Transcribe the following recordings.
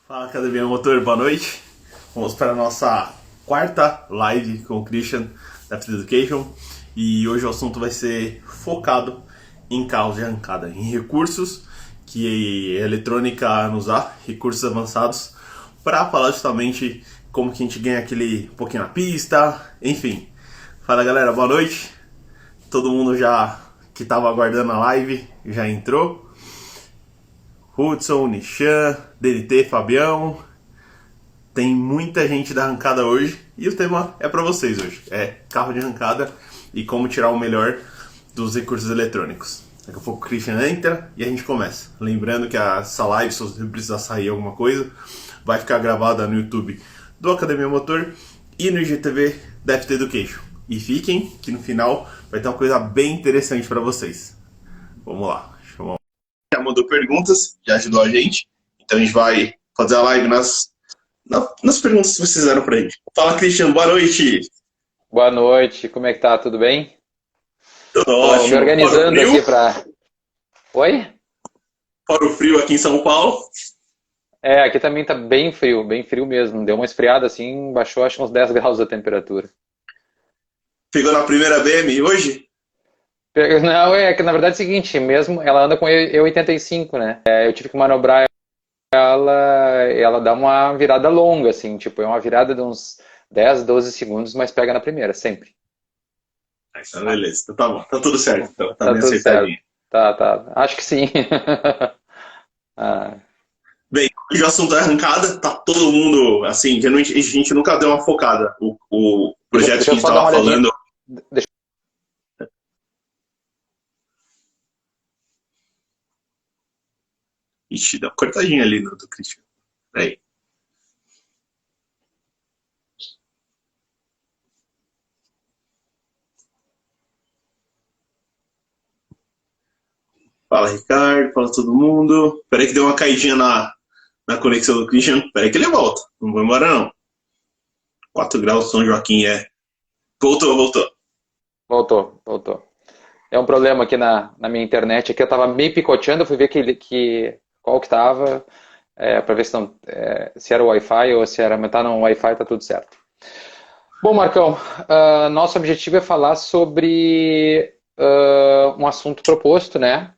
Fala, Academia Motor, boa noite. Vamos para a nossa quarta live com o Christian da After Education e hoje o assunto vai ser focado em carros de arrancada, em recursos que a eletrônica nos dá, recursos avançados, para falar justamente como que a gente ganha aquele pouquinho na pista, enfim. Fala, galera, boa noite. Todo mundo já que estava aguardando a live já entrou. Hudson, Nishan, DLT, Fabião. Tem muita gente da arrancada hoje e o tema é para vocês hoje. É carro de arrancada e como tirar o melhor dos recursos eletrônicos. Daqui a pouco o Christian entra e a gente começa. Lembrando que essa live, se você precisar sair alguma coisa, vai ficar gravada no YouTube do Academia Motor e no IGTV da FT Education. E fiquem que no final vai ter uma coisa bem interessante para vocês. Vamos lá. Já mandou perguntas, já ajudou a gente. Então a gente vai fazer a live nas perguntas que vocês fizeram pra gente. Fala, Christian, boa noite. Boa noite, como é que tá? Tudo bem? Tudo Tô ótimo. me organizando aqui pra... Oi? Fora o frio aqui em São Paulo. É, aqui também tá bem frio mesmo. Deu uma esfriada assim, baixou acho uns 10 graus a temperatura. Pegou na primeira BM hoje? Não, é que na verdade é o seguinte, mesmo ela anda com E85, né? Eu tive que manobrar ela dá uma virada longa, assim, tipo, é uma virada de uns 10, 12 segundos, mas pega na primeira, sempre. Então, beleza, então tá bom, tá tudo certo, então, tá Tá bem tudo certo. acertadinho. Tá. Acho que sim. Ah, Bem, hoje o assunto é arrancada, tá todo mundo, assim, a gente nunca deu uma focada. O projeto deixa que a eu gente só dar uma tava olhadinha. falando. Deixa Ixi, deu uma cortadinha ali no do Christian. Peraí. Fala, Ricardo, fala todo mundo. Peraí que deu uma caidinha na conexão do Christian. Peraí que ele volta. Não vai embora, não. 4 graus, São Joaquim é. Voltou. Voltou. É um problema aqui na minha internet. Aqui eu tava meio picoteando, eu fui ver qual que tava, para ver se era o Wi-Fi ou se era, mas tá no Wi-Fi, tá tudo certo. Bom, Marcão, nosso objetivo é falar sobre um assunto proposto, né?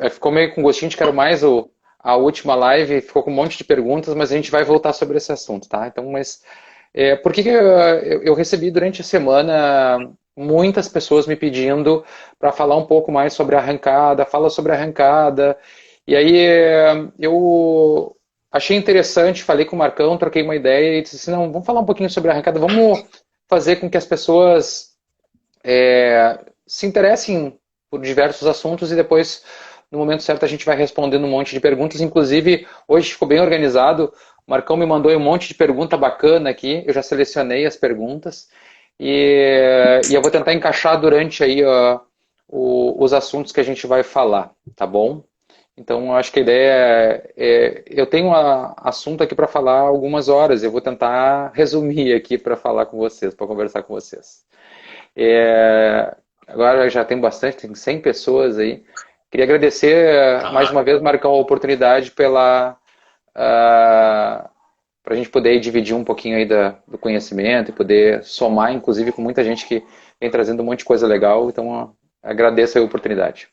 Ficou meio com gostinho de quero mais a última live, ficou com um monte de perguntas, mas a gente vai voltar sobre esse assunto, tá? Então, por que eu recebi durante a semana muitas pessoas me pedindo para falar um pouco mais sobre a arrancada, fala sobre a arrancada. E aí eu achei interessante, falei com o Marcão, troquei uma ideia e disse assim, não, vamos falar um pouquinho sobre a arrancada, vamos fazer com que as pessoas se interessem por diversos assuntos e depois, no momento certo, a gente vai respondendo um monte de perguntas. Inclusive, hoje ficou bem organizado. O Marcão me mandou um monte de pergunta bacana aqui. Eu já selecionei as perguntas. E eu vou tentar encaixar durante aí os assuntos que a gente vai falar, tá bom? Então, eu acho que a ideia eu tenho um assunto aqui para falar algumas horas. Eu vou tentar resumir aqui para falar com vocês, para conversar com vocês. Agora já tem bastante, tem 100 pessoas aí. Queria agradecer mais uma vez, Marcão, a oportunidade para a gente poder dividir um pouquinho aí do conhecimento e poder somar, inclusive, com muita gente que vem trazendo um monte de coisa legal. Então, agradeço a oportunidade.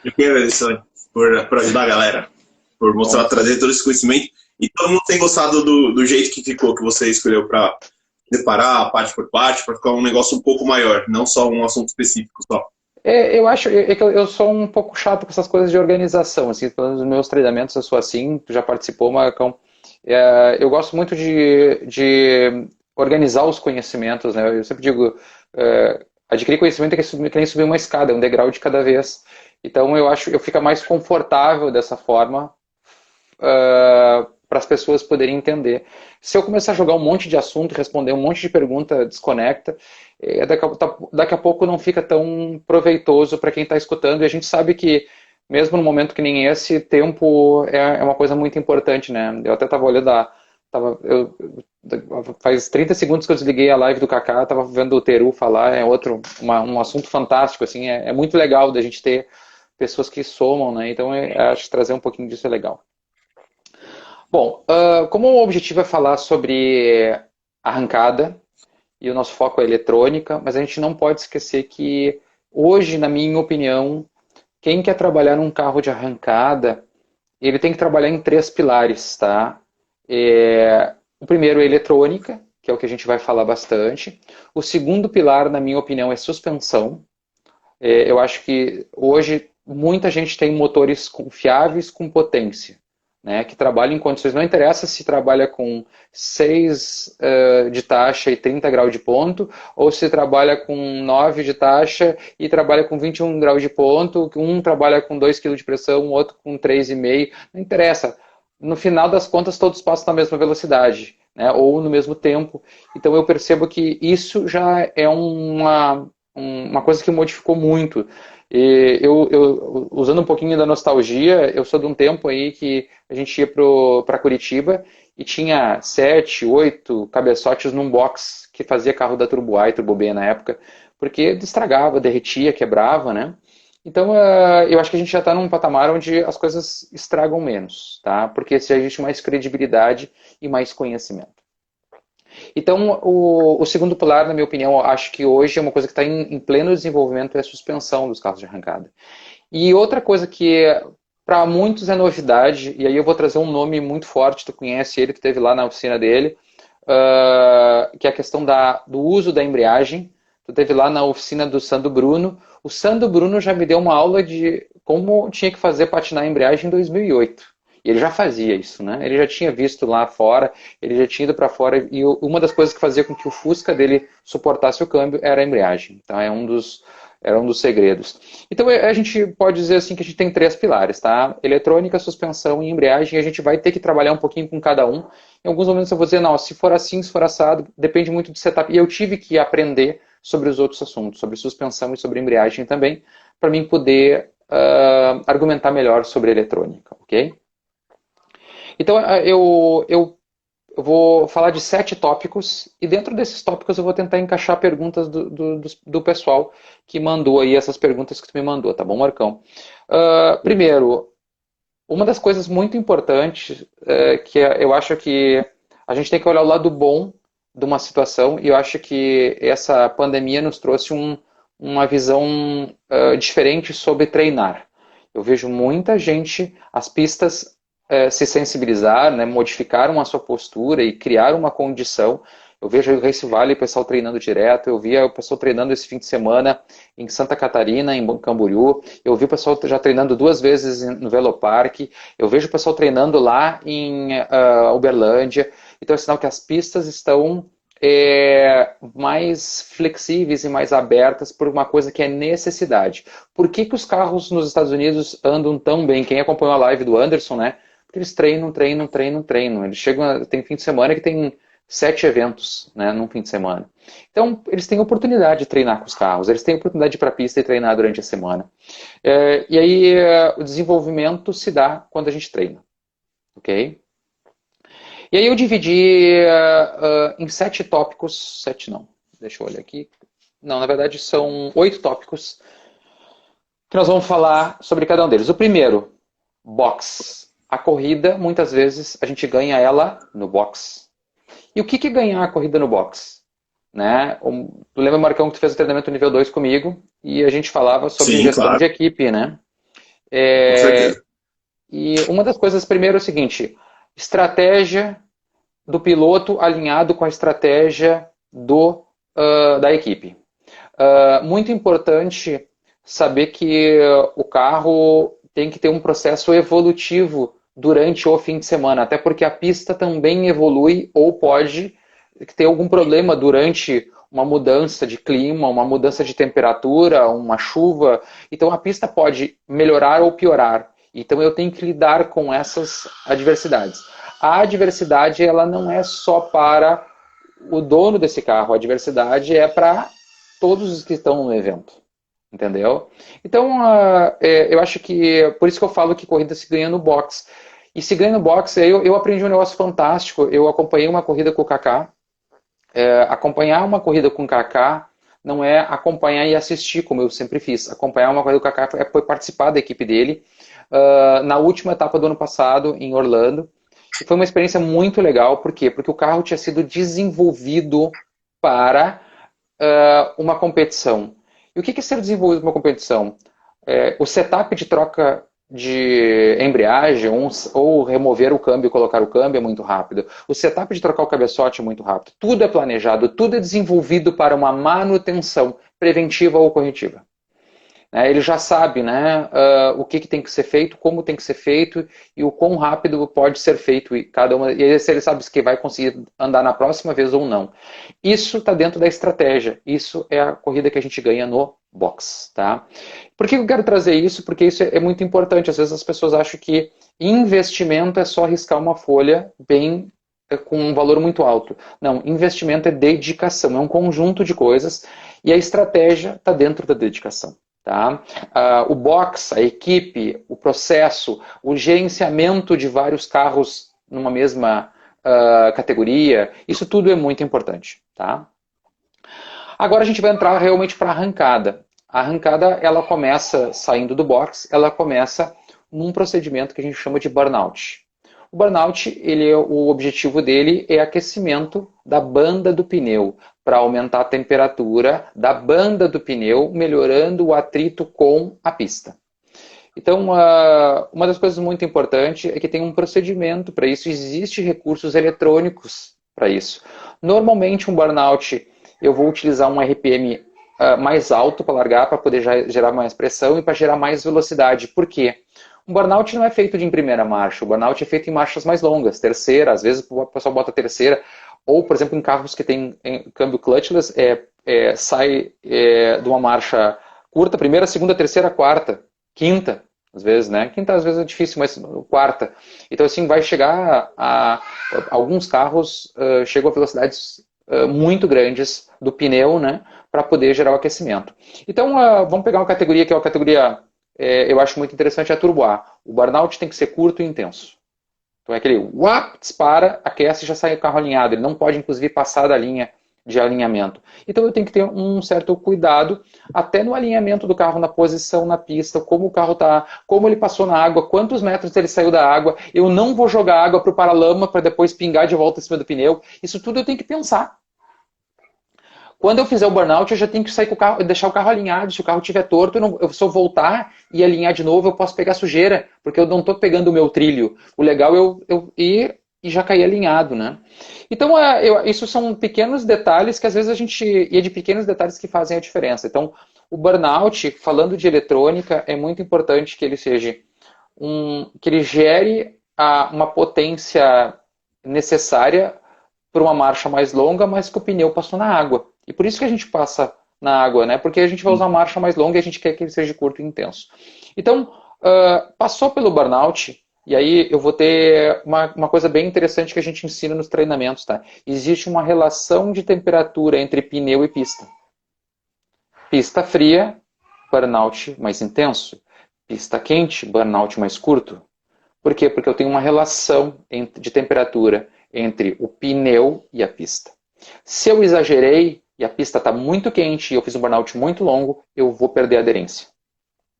Eu que agradeço por ajudar a galera, por mostrar, trazer todo esse conhecimento. E todo mundo tem gostado do jeito que ficou, que você escolheu para separar parte por parte, para ficar um negócio um pouco maior, não só um assunto específico só. Eu acho que eu sou um pouco chato com essas coisas de organização, assim, pelos meus treinamentos eu sou assim, tu já participou, Marcão. Eu gosto muito de organizar os conhecimentos, né? Eu sempre digo, adquirir conhecimento é que nem subir uma escada, é um degrau de cada vez. Então eu fico mais confortável dessa forma para as pessoas poderem entender. Se eu começar a jogar um monte de assunto, responder um monte de pergunta desconecta, daqui a pouco não fica tão proveitoso para quem está escutando. E a gente sabe que, mesmo no momento que nem esse, tempo é uma coisa muito importante, né? Eu até estava olhando, faz 30 segundos que eu desliguei a live do Kaká, estava vendo o Teru falar, um assunto fantástico, assim, é muito legal da gente ter pessoas que somam, né? Então eu acho que trazer um pouquinho disso é legal. Bom, como o objetivo é falar sobre arrancada, e o nosso foco é eletrônica, mas a gente não pode esquecer que hoje, na minha opinião, quem quer trabalhar num carro de arrancada, ele tem que trabalhar em três pilares, tá? O primeiro é eletrônica, que é o que a gente vai falar bastante. O segundo pilar, na minha opinião, é suspensão. Eu acho que hoje muita gente tem motores confiáveis com potência, né, que trabalham em condições, não interessa se trabalha com 6 de taxa e 30 graus de ponto, ou se trabalha com 9 de taxa e trabalha com 21 graus de ponto, um trabalha com 2 kg de pressão, o outro com 3,5, não interessa. No final das contas, todos passam na mesma velocidade, né, ou no mesmo tempo. Então eu percebo que isso já é uma coisa que modificou muito. E usando um pouquinho da nostalgia, eu sou de um tempo aí que a gente ia para Curitiba e tinha 7, 8 cabeçotes num box que fazia carro da Turbo A e Turbo B na época, porque estragava, derretia, quebrava, né? Então, eu acho que a gente já está num patamar onde as coisas estragam menos, tá? Porque já existe mais credibilidade e mais conhecimento. Então, o segundo pilar, na minha opinião, eu acho que hoje é uma coisa que está em pleno desenvolvimento, é a suspensão dos carros de arrancada. E outra coisa que para muitos é novidade, e aí eu vou trazer um nome muito forte, tu conhece ele, tu esteve lá na oficina dele, que é a questão do uso da embreagem. Tu esteve lá na oficina do Sandro Bruno. O Sandro Bruno já me deu uma aula de como tinha que fazer patinar a embreagem em 2008. E ele já fazia isso, né? Ele já tinha visto lá fora, ele já tinha ido para fora, e uma das coisas que fazia com que o Fusca dele suportasse o câmbio era a embreagem. Então era um dos segredos. Então a gente pode dizer assim que a gente tem três pilares, tá? Eletrônica, suspensão e embreagem, e a gente vai ter que trabalhar um pouquinho com cada um. Em alguns momentos eu vou dizer, não, se for assim, se for assado, depende muito do setup. E eu tive que aprender sobre os outros assuntos, sobre suspensão e sobre embreagem também, para mim poder argumentar melhor sobre eletrônica, ok? Então, eu vou falar de 7 tópicos, e dentro desses tópicos eu vou tentar encaixar perguntas do pessoal que mandou aí essas perguntas que tu me mandou, tá bom, Marcão? Primeiro, uma das coisas muito importantes que eu acho que a gente tem que olhar o lado bom de uma situação, e eu acho que essa pandemia nos trouxe uma visão diferente sobre treinar. Eu vejo muita gente, as pistas se sensibilizar, né, modificaram a sua postura e criaram uma condição. Eu vejo o Race Valley, o pessoal treinando direto, eu via o pessoal treinando esse fim de semana em Santa Catarina, em Camboriú, eu vi o pessoal já treinando 2 vezes no Velopark, eu vejo o pessoal treinando lá em Uberlândia. Então é sinal que as pistas estão mais flexíveis e mais abertas por uma coisa que é necessidade. Por que os carros nos Estados Unidos andam tão bem? Quem acompanhou a live do Anderson, né? Porque eles treinam. Eles chegam, tem fim de semana que tem 7 eventos, né, num fim de semana. Então, eles têm oportunidade de treinar com os carros, eles têm oportunidade de ir para a pista e treinar durante a semana. E aí, o desenvolvimento se dá quando a gente treina, ok? E aí eu dividi em 7 tópicos, 7 não, deixa eu olhar aqui. Não, na verdade são 8 tópicos que nós vamos falar sobre cada um deles. O primeiro, box. A corrida, muitas vezes, a gente ganha ela no box. E o que é ganhar a corrida no box? Né? Tu lembra, Marcão, que tu fez o treinamento nível 2 comigo e a gente falava sobre Sim, gestão claro. de equipe, né? Com certeza. E uma das coisas, primeiro, é o seguinte, estratégia do piloto alinhado com a estratégia da equipe. Muito importante saber que o carro tem que ter um processo evolutivo durante o fim de semana, até porque a pista também evolui ou pode ter algum problema durante uma mudança de clima, uma mudança de temperatura, uma chuva. Então a pista pode melhorar ou piorar. Então eu tenho que lidar com essas adversidades. A adversidade ela não é só para o dono desse carro, a adversidade é para todos os que estão no evento. Entendeu? Então, eu acho que, por isso que eu falo que corrida se ganha no box. E se ganha no box, eu aprendi um negócio fantástico. Eu acompanhei uma corrida com o Kaká. Acompanhar uma corrida com o Kaká não é acompanhar e assistir, como eu sempre fiz. Acompanhar uma coisa do Kaká foi participar da equipe dele na última etapa do ano passado, em Orlando. E foi uma experiência muito legal. Por quê? Porque o carro tinha sido desenvolvido para uma competição. E o que é ser desenvolvido para uma competição? O setup de troca de embreagem ou remover o câmbio e colocar o câmbio é muito rápido. O setup de trocar o cabeçote é muito rápido. Tudo é planejado, tudo é desenvolvido para uma manutenção preventiva ou corretiva. Ele já sabe, né, o que tem que ser feito, como tem que ser feito e o quão rápido pode ser feito. E se ele sabe que vai conseguir andar na próxima vez ou não. Isso está dentro da estratégia. Isso é a corrida que a gente ganha no box. Tá? Por que eu quero trazer isso? Porque isso é muito importante. Às vezes as pessoas acham que investimento é só riscar uma folha com um valor muito alto. Não, investimento é dedicação. É um conjunto de coisas e a estratégia está dentro da dedicação. Tá? O box, a equipe, o processo, o gerenciamento de vários carros numa mesma categoria, isso tudo é muito importante. Tá? Agora a gente vai entrar realmente para a arrancada. A arrancada, ela começa saindo do box, ela começa num procedimento que a gente chama de burnout. O burnout, o objetivo dele é aquecimento da banda do pneu, para aumentar a temperatura da banda do pneu, melhorando o atrito com a pista. Então, uma das coisas muito importantes é que tem um procedimento para isso, existem recursos eletrônicos para isso. Normalmente, um burnout, eu vou utilizar um RPM mais alto para largar, para poder gerar mais pressão e para gerar mais velocidade. Por quê? Um burnout não é feito em primeira marcha, o burnout é feito em marchas mais longas, terceira, às vezes o pessoal bota terceira, ou, por exemplo, em carros que tem câmbio clutchless, sai de uma marcha curta, primeira, segunda, terceira, quarta, quinta, às vezes, né? Quinta às vezes é difícil, mas quarta. Então, assim, vai chegar alguns carros chegam a velocidades muito grandes do pneu, né? Para poder gerar o aquecimento. Então, vamos pegar uma categoria que é uma categoria, eu acho muito interessante, a Turbo A. O burnout tem que ser curto e intenso. Então é aquele dispara, aquece e já sai o carro alinhado. Ele não pode, inclusive, passar da linha de alinhamento. Então eu tenho que ter um certo cuidado até no alinhamento do carro, na posição na pista, como o carro está, como ele passou na água, quantos metros ele saiu da água. Eu não vou jogar água para o paralama para depois pingar de volta em cima do pneu. Isso tudo eu tenho que pensar. Quando eu fizer o burnout, eu já tenho que sair com o carro, deixar o carro alinhado. Se o carro estiver torto, se eu voltar e alinhar de novo, eu posso pegar sujeira, porque eu não estou pegando o meu trilho. O legal é eu ir e já cair alinhado, né? Então, isso são pequenos detalhes que às vezes e é de pequenos detalhes que fazem a diferença. Então, o burnout, falando de eletrônica, é muito importante que ele seja que ele gere uma potência necessária para uma marcha mais longa, mas que o pneu passou na água. E por isso que a gente passa na água, né? Porque a gente vai usar uma marcha mais longa e a gente quer que ele seja curto e intenso. Então, passou pelo burnout, e aí eu vou ter uma coisa bem interessante que a gente ensina nos treinamentos, tá? Existe uma relação de temperatura entre pneu e pista. Pista fria, burnout mais intenso. Pista quente, burnout mais curto. Por quê? Porque eu tenho uma relação de temperatura entre o pneu e a pista. Se eu exagerei e a pista está muito quente e eu fiz um burnout muito longo, eu vou perder a aderência.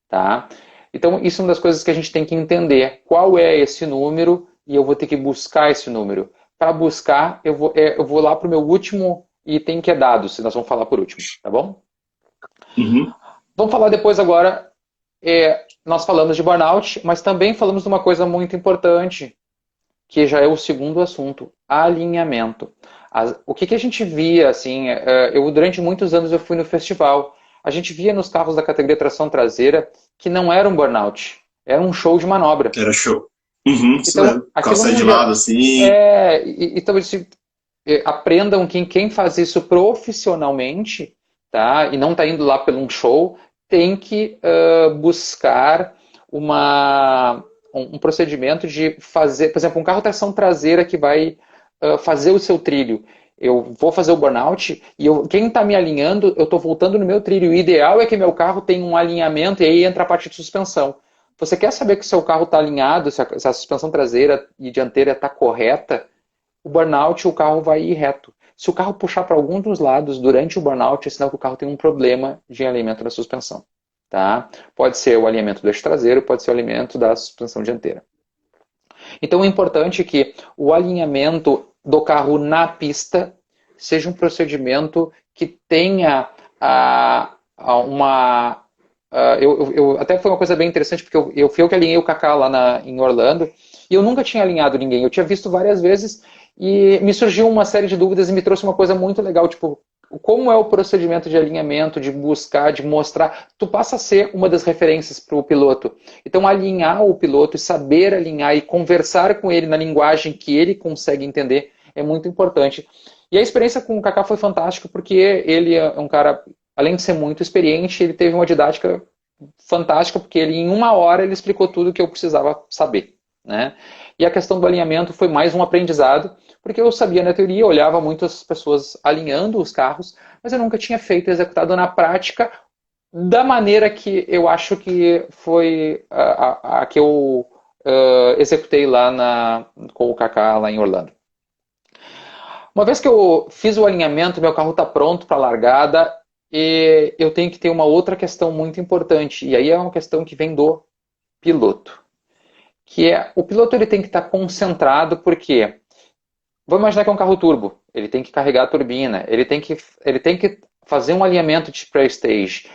Tá? Então, isso é uma das coisas que a gente tem que entender. Qual é esse número e eu vou ter que buscar esse número. Para buscar, eu vou lá para o meu último item que é dados, nós vamos falar por último, tá bom? Uhum. Vamos falar depois agora, nós falamos de burnout, mas também falamos de uma coisa muito importante, que já é o segundo assunto, alinhamento. O que a gente via, assim, durante muitos anos eu fui no festival, a gente via nos carros da categoria tração traseira que não era um burnout, era um show de manobra. Era show. Uhum, então, aquilo sai de lado, assim. Então, aprendam que quem faz isso profissionalmente, tá, e não está indo lá pelo um show, tem que buscar um procedimento de fazer, por exemplo, um carro tração traseira que vai fazer o seu trilho. Eu vou fazer o burnout e quem está me alinhando, eu estou voltando no meu trilho. O ideal é que meu carro tenha um alinhamento e aí entra a parte de suspensão. Você quer saber que o seu carro está alinhado, se a suspensão traseira e dianteira está correta, o burnout, o carro vai ir reto. Se o carro puxar para algum dos lados durante o burnout, é sinal que o carro tem um problema de alinhamento da suspensão. Tá? Pode ser o alinhamento do eixo traseiro, pode ser o alinhamento da suspensão dianteira. Então é importante que o alinhamento do carro na pista seja um procedimento que tenha uma... até foi uma coisa bem interessante, porque fui eu que alinhei o Kaká lá em Orlando, e eu nunca tinha alinhado ninguém. Eu tinha visto várias vezes e me surgiu uma série de dúvidas e me trouxe uma coisa muito legal, tipo, como é o procedimento de alinhamento, de buscar, de mostrar, tu passa a ser uma das referências para o piloto. Então, alinhar o piloto e saber alinhar e conversar com ele na linguagem que ele consegue entender é muito importante. E a experiência com o Kaká foi fantástica, porque ele é um cara, além de ser muito experiente, ele teve uma didática fantástica, porque ele, em 1 hora, ele explicou tudo que eu precisava saber. Né? E a questão do alinhamento foi mais um aprendizado, porque eu sabia na teoria, eu olhava muitas pessoas alinhando os carros, mas eu nunca tinha feito, executado na prática da maneira que eu acho que foi a que eu executei lá com o Kaká lá em Orlando. Uma vez que eu fiz o alinhamento, meu carro está pronto para a largada, e eu tenho que ter uma outra questão muito importante, e aí é uma questão que vem do piloto. Que é, o piloto ele tem que estar concentrado, porque vamos imaginar que é um carro turbo, ele tem que carregar a turbina, ele tem que fazer um alinhamento de pre-stage,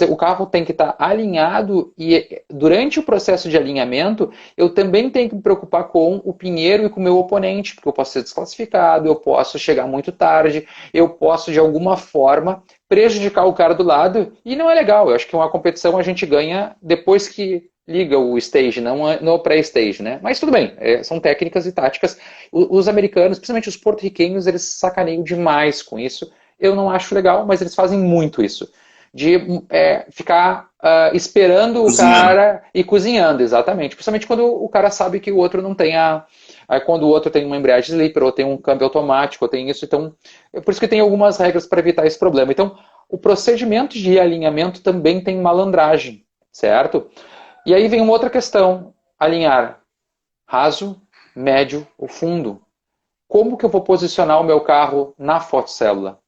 o carro tem que estar alinhado, e durante o processo de alinhamento, eu também tenho que me preocupar com o pinheiro e com o meu oponente, porque eu posso ser desclassificado, eu posso chegar muito tarde, eu posso de alguma forma prejudicar o cara do lado, e não é legal. Eu acho que uma competição a gente ganha depois que liga o stage, não no pré-stage, né? Mas tudo bem, são técnicas e táticas. Os americanos, principalmente os porto-riquenhos, eles sacaneiam demais com isso. Eu não acho legal, mas eles fazem muito isso. De ficar esperando o cara e cozinhando, exatamente. Principalmente quando o cara sabe que o outro não tem quando o outro tem uma embreagem sleeper, ou tem um câmbio automático, ou tem isso. Então, é por isso que tem algumas regras para evitar esse problema. Então, o procedimento de alinhamento também tem malandragem, certo? E aí vem uma outra questão, alinhar raso, médio ou fundo. Como que eu vou posicionar o meu carro na fotocélula?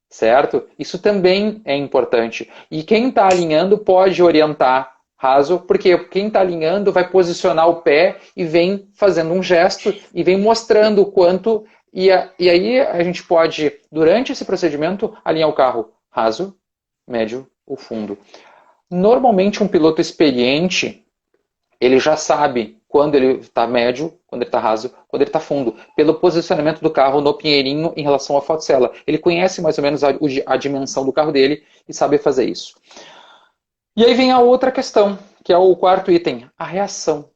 Certo? Isso também é importante. E quem está alinhando pode orientar raso, porque quem está alinhando vai posicionar o pé e vem fazendo um gesto e vem mostrando o quanto. E aí a gente pode, durante esse procedimento, alinhar o carro raso, médio ou fundo. Normalmente um piloto experiente, ele já sabe quando ele está médio, quando ele está raso, quando ele está fundo, pelo posicionamento do carro no pinheirinho em relação à fotocélula. Ele conhece mais ou menos a dimensão do carro dele e sabe fazer isso. E aí vem a outra questão, que é o quarto item, a reação.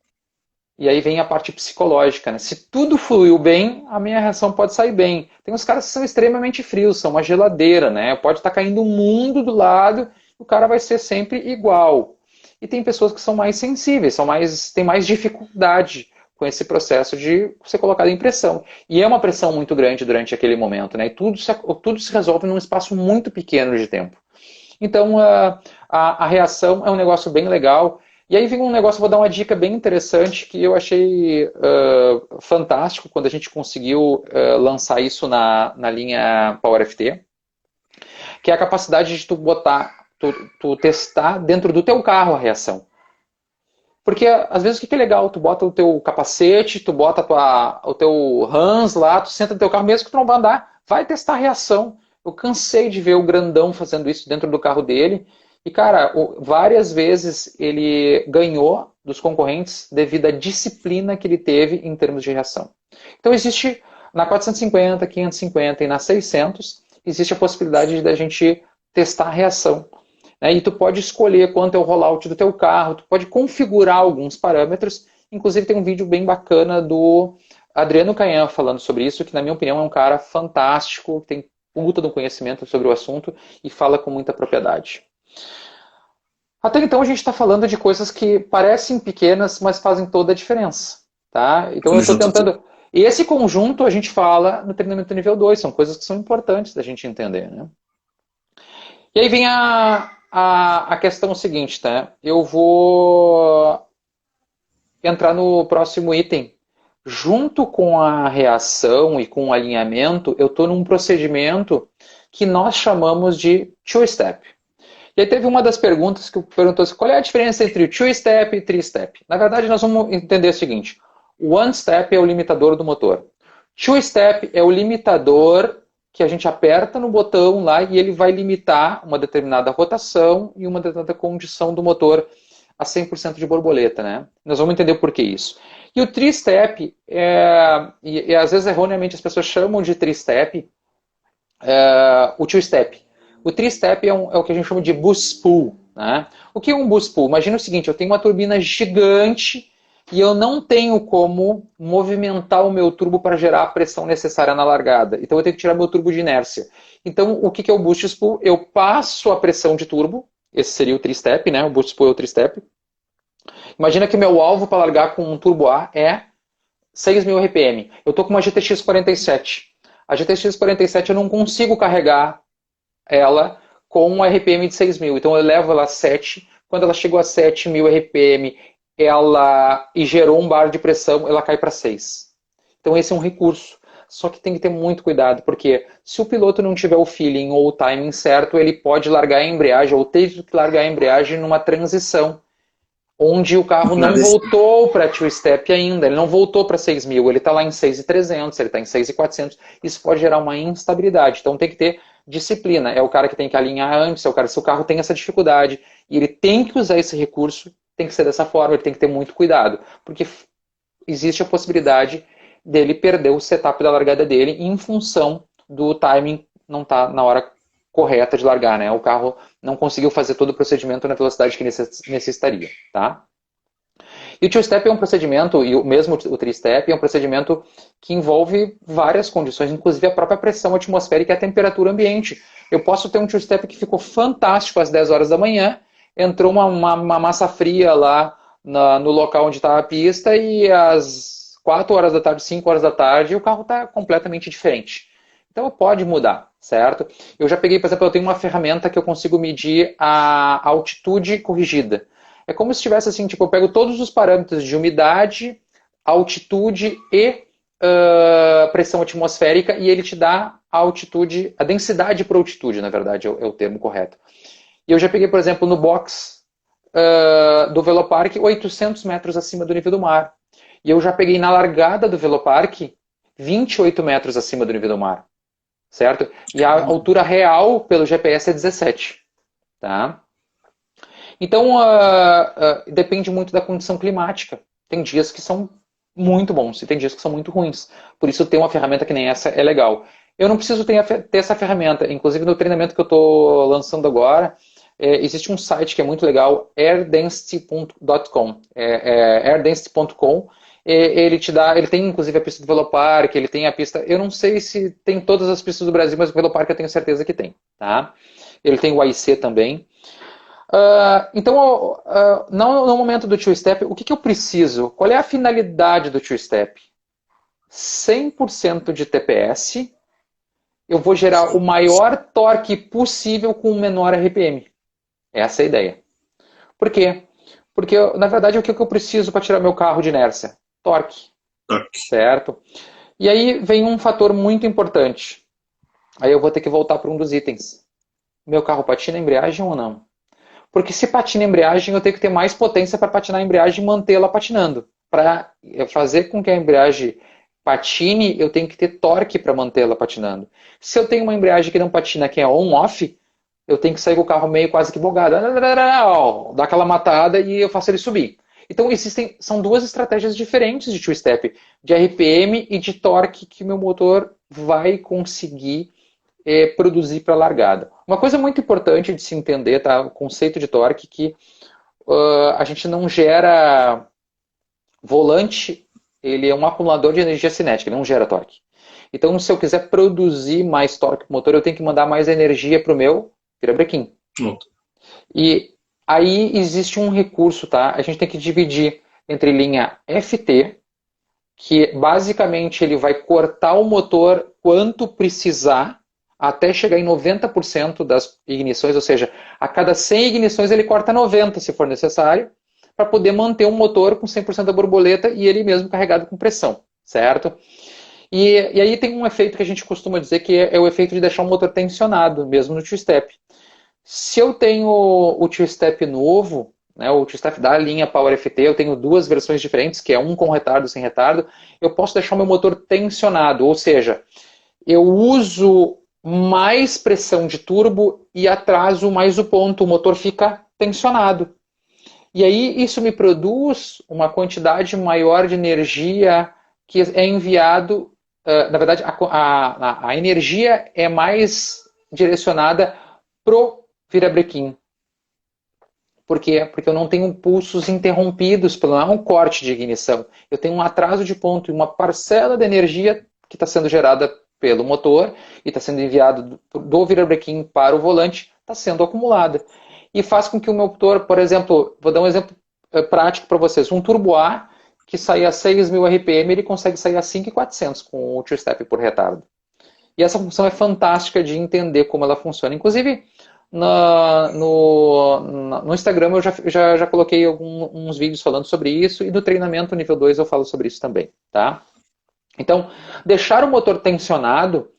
E aí vem a parte psicológica, né? Se tudo fluiu bem, a minha reação pode sair bem. Tem uns caras que são extremamente frios, são uma geladeira, né? Pode estar caindo o mundo do lado, o cara vai ser sempre igual. E tem pessoas que são mais sensíveis, têm mais dificuldade com esse processo de ser colocado em pressão. E é uma pressão muito grande durante aquele momento, né? E tudo se resolve num espaço muito pequeno de tempo. Então, a reação é um negócio bem legal. E aí vem um negócio, vou dar uma dica bem interessante, que eu achei fantástico quando a gente conseguiu lançar isso na linha PowerFT, que é a capacidade de tu testar dentro do teu carro a reação. Porque, às vezes, o que é legal? Tu bota o teu capacete, tu bota o teu Hans lá, tu senta no teu carro, mesmo que tu não vai andar, vai testar a reação. Eu cansei de ver o grandão fazendo isso dentro do carro dele. E, cara, várias vezes ele ganhou dos concorrentes devido à disciplina que ele teve em termos de reação. Então, existe na 450, 550 e na 600, existe a possibilidade de a gente testar a reação. E tu pode escolher quanto é o rollout do teu carro, tu pode configurar alguns parâmetros. Inclusive tem um vídeo bem bacana do Adriano Canhão falando sobre isso, que na minha opinião é um cara fantástico, tem puta do conhecimento sobre o assunto e fala com muita propriedade. Até então a gente está falando de coisas que parecem pequenas, mas fazem toda a diferença. Tá? Então eu estou tentando... E esse conjunto a gente fala no treinamento nível 2, são coisas que são importantes da gente entender. Né? E aí vem a questão seguinte, tá? Eu vou entrar no próximo item, junto com a reação e com o alinhamento, eu estou num procedimento que nós chamamos de two-step. E aí teve uma das perguntas que perguntou assim, qual é a diferença entre o two-step e three-step? Na verdade, nós vamos entender o seguinte, o one-step é o limitador do motor. Two-step é o limitador que a gente aperta no botão lá e ele vai limitar uma determinada rotação e uma determinada condição do motor a 100% de borboleta, né? Nós vamos entender por que isso. E o three-step, e às vezes erroneamente as pessoas chamam de three-step o two-step. O three-step é o que a gente chama de boost pull, né? O que é um boost pull? Imagina o seguinte, eu tenho uma turbina gigante e eu não tenho como movimentar o meu turbo para gerar a pressão necessária na largada. Então eu tenho que tirar meu turbo de inércia. Então o que é o boost pull? Eu passo a pressão de turbo, esse seria o three-step, né? O boost pull é o three-step. Imagina que meu alvo para largar com um turbo A é 6.000 RPM. Eu estou com uma GTX 47. A GTX 47 eu não consigo carregar ela com um RPM de 6.000. Então eu levo ela a 7. Quando ela chegou a 7.000 RPM e gerou um bar de pressão, ela cai para 6. Então esse é um recurso. Só que tem que ter muito cuidado, porque se o piloto não tiver o feeling ou o timing certo, ele pode largar a embreagem ou ter que largar a embreagem numa transição, onde o carro não voltou para two-step ainda, ele não voltou para 6.000, ele está lá em 6.300, ele está em 6.400, isso pode gerar uma instabilidade, então tem que ter disciplina, é o cara que tem que alinhar antes, é o cara se o carro tem essa dificuldade, e ele tem que usar esse recurso, tem que ser dessa forma, ele tem que ter muito cuidado, porque existe a possibilidade dele perder o setup da largada dele em função do timing não estar na hora correta de largar, né? O carro não conseguiu fazer todo o procedimento na velocidade que necessitaria, tá? E o two-step é um procedimento, e mesmo o three-step é um procedimento que envolve várias condições, inclusive a própria pressão atmosférica e a temperatura ambiente. Eu posso ter um two-step que ficou fantástico às 10 horas da manhã, entrou uma massa fria lá no local onde está a pista e às 4 horas da tarde, 5 horas da tarde, o carro está completamente diferente. Então pode mudar, certo? Eu já peguei, por exemplo, eu tenho uma ferramenta que eu consigo medir a altitude corrigida. É como se tivesse assim, tipo, eu pego todos os parâmetros de umidade, altitude e pressão atmosférica e ele te dá a altitude, a densidade por altitude, na verdade, é o termo correto. E eu já peguei, por exemplo, no box do Velopark 800 metros acima do nível do mar. E eu já peguei na largada do Velopark 28 metros acima do nível do mar. Certo? E a altura real pelo GPS é 17. Tá? Então, depende muito da condição climática. Tem dias que são muito bons e tem dias que são muito ruins. Por isso, ter uma ferramenta que nem essa é legal. Eu não preciso ter essa ferramenta. Inclusive, no treinamento que eu estou lançando agora, existe um site que é muito legal, airdensity.com. airdensity.com. Ele tem inclusive a pista do Velopark, ele tem a pista, eu não sei se tem todas as pistas do Brasil, mas o Velopark eu tenho certeza que tem, tá? Ele tem o AIC também. Então, no momento do two-step, o que eu preciso? Qual é a finalidade do two-step? 100% de TPS, eu vou gerar o maior torque possível com o menor RPM. Essa é a ideia. Por quê? Porque, na verdade, o que eu preciso para tirar meu carro de inércia? Torque. Certo? E aí vem um fator muito importante. Aí eu vou ter que voltar para um dos itens. Meu carro patina a embreagem ou não? Porque se patina a embreagem, eu tenho que ter mais potência para patinar a embreagem e mantê-la patinando. Para fazer com que a embreagem patine, eu tenho que ter torque para mantê-la patinando. Se eu tenho uma embreagem que não patina, que é on-off, eu tenho que sair com o carro meio quase que bugado. Dá aquela matada e eu faço ele subir. Então são duas estratégias diferentes de two-step, de RPM e de torque que meu motor vai conseguir produzir para a largada. Uma coisa muito importante de se entender, tá? O conceito de torque, que a gente não gera volante, ele é um acumulador de energia cinética, ele não gera torque. Então, se eu quiser produzir mais torque para o motor, eu tenho que mandar mais energia para o meu virabrequim. E aí existe um recurso, tá? A gente tem que dividir entre linha FT, que basicamente ele vai cortar o motor quanto precisar, até chegar em 90% das ignições, ou seja, a cada 100 ignições ele corta 90 se for necessário, para poder manter um motor com 100% da borboleta e ele mesmo carregado com pressão, certo? E aí tem um efeito que a gente costuma dizer que é o efeito de deixar o motor tensionado, mesmo no two-step. Se eu tenho o two-step novo, né, o two-step da linha Power FT, eu tenho duas versões diferentes, que é um com retardo e sem retardo, eu posso deixar o meu motor tensionado, ou seja, eu uso mais pressão de turbo e atraso mais o ponto, o motor fica tensionado. E aí isso me produz uma quantidade maior de energia que é enviado, na verdade a energia é mais direcionada pro virabrequim. Por quê? Porque eu não tenho pulsos interrompidos, não é um corte de ignição. Eu tenho um atraso de ponto e uma parcela de energia que está sendo gerada pelo motor e está sendo enviado do virabrequim para o volante, está sendo acumulada. E faz com que o meu motor, por exemplo, vou dar um exemplo prático para vocês, um Turbo A que sai a 6.000 RPM, ele consegue sair a 5.400 com o two-step por retardo. E essa função é fantástica de entender como ela funciona. Inclusive, no Instagram eu já coloquei uns vídeos falando sobre isso, e no treinamento nível 2 eu falo sobre isso também. Tá? Então, deixar o motor tensionado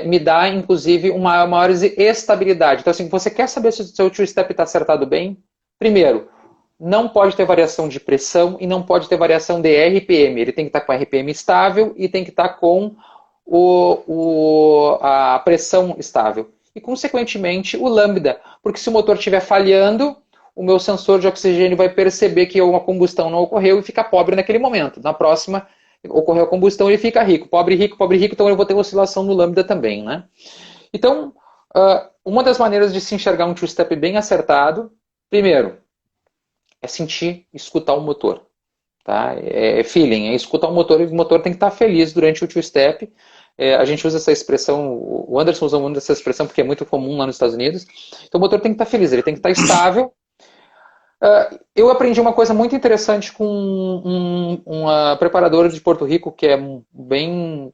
me dá, inclusive, uma maior estabilidade. Então, assim, você quer saber se o seu two-step está acertado bem? Primeiro, não pode ter variação de pressão e não pode ter variação de RPM. Ele tem que estar com RPM estável e tem que estar com a pressão estável. E, consequentemente, o lambda. Porque se o motor estiver falhando, o meu sensor de oxigênio vai perceber que uma combustão não ocorreu e fica pobre naquele momento. Na próxima, ocorreu a combustão e ele fica rico. Pobre, rico, então eu vou ter oscilação no lambda também. Né? Então, uma das maneiras de se enxergar um two-step bem acertado, primeiro, é sentir, escutar o motor. Tá? É feeling, é escutar o motor, e o motor tem que estar feliz durante o two-step. A gente usa essa expressão, o Anderson usa muito essa expressão porque é muito comum lá nos Estados Unidos. Então o motor tem que estar feliz, ele tem que estar estável. Eu aprendi uma coisa muito interessante com um preparador de Porto Rico que é bem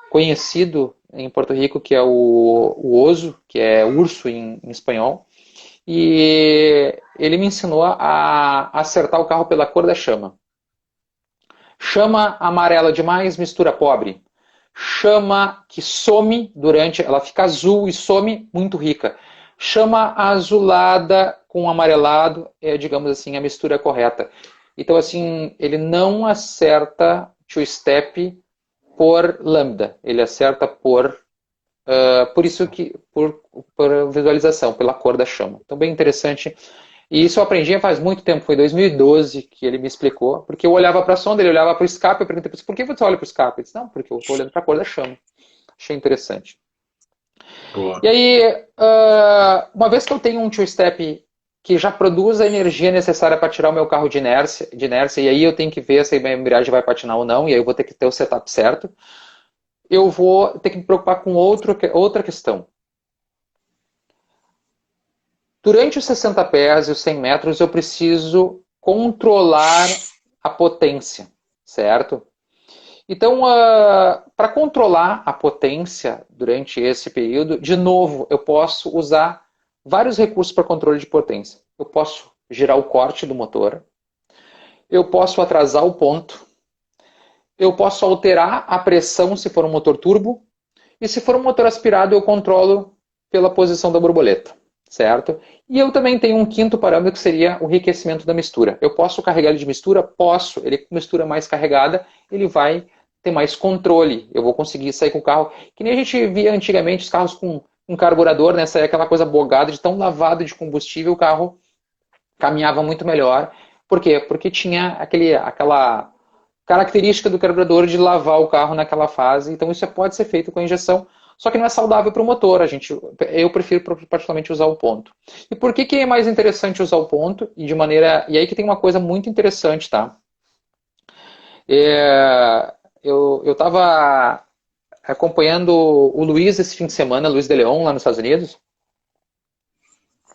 conhecido em Porto Rico, que é o Oso, que é urso em espanhol. E ele me ensinou a acertar o carro pela cor da chama. Chama amarela demais, mistura pobre. Chama que some ela fica azul e some, muito rica. Chama azulada com amarelado, digamos assim, a mistura correta. Então, assim, ele não acerta two-step por lambda, ele acerta por isso que por visualização, pela cor da chama. Então, bem interessante. E isso eu aprendi faz muito tempo, foi em 2012 que ele me explicou, porque eu olhava para a sonda, ele olhava para o escape, eu perguntei para ele, por que você olha para o escape? Ele disse, não, porque eu estou olhando para a cor da chama. Achei interessante. Boa. E aí, uma vez que eu tenho um two-step que já produz a energia necessária para tirar o meu carro de inércia, e aí eu tenho que ver se a minha embreagem vai patinar ou não, e aí eu vou ter que ter o setup certo, eu vou ter que me preocupar com outra questão. Durante os 60 pés e os 100 metros, eu preciso controlar a potência, certo? Então, para controlar a potência durante esse período, de novo, eu posso usar vários recursos para controle de potência. Eu posso girar o corte do motor, eu posso atrasar o ponto, eu posso alterar a pressão se for um motor turbo, e se for um motor aspirado, eu controlo pela posição da borboleta. Certo? E eu também tenho um quinto parâmetro que seria o enriquecimento da mistura. Eu posso carregar ele de mistura? Posso. Ele com mistura mais carregada, ele vai ter mais controle. Eu vou conseguir sair com o carro. Que nem a gente via antigamente os carros com um carburador, né? Saia aquela coisa bogada, de tão lavado de combustível, o carro caminhava muito melhor. Por quê? Porque tinha aquela característica do carburador de lavar o carro naquela fase. Então isso pode ser feito com a injeção. Só que não é saudável para o motor. Eu prefiro particularmente usar o ponto. E por que é mais interessante usar o ponto? E aí que tem uma coisa muito interessante, tá? Eu estava acompanhando o Luiz esse fim de semana, Luiz de Leon, lá nos Estados Unidos.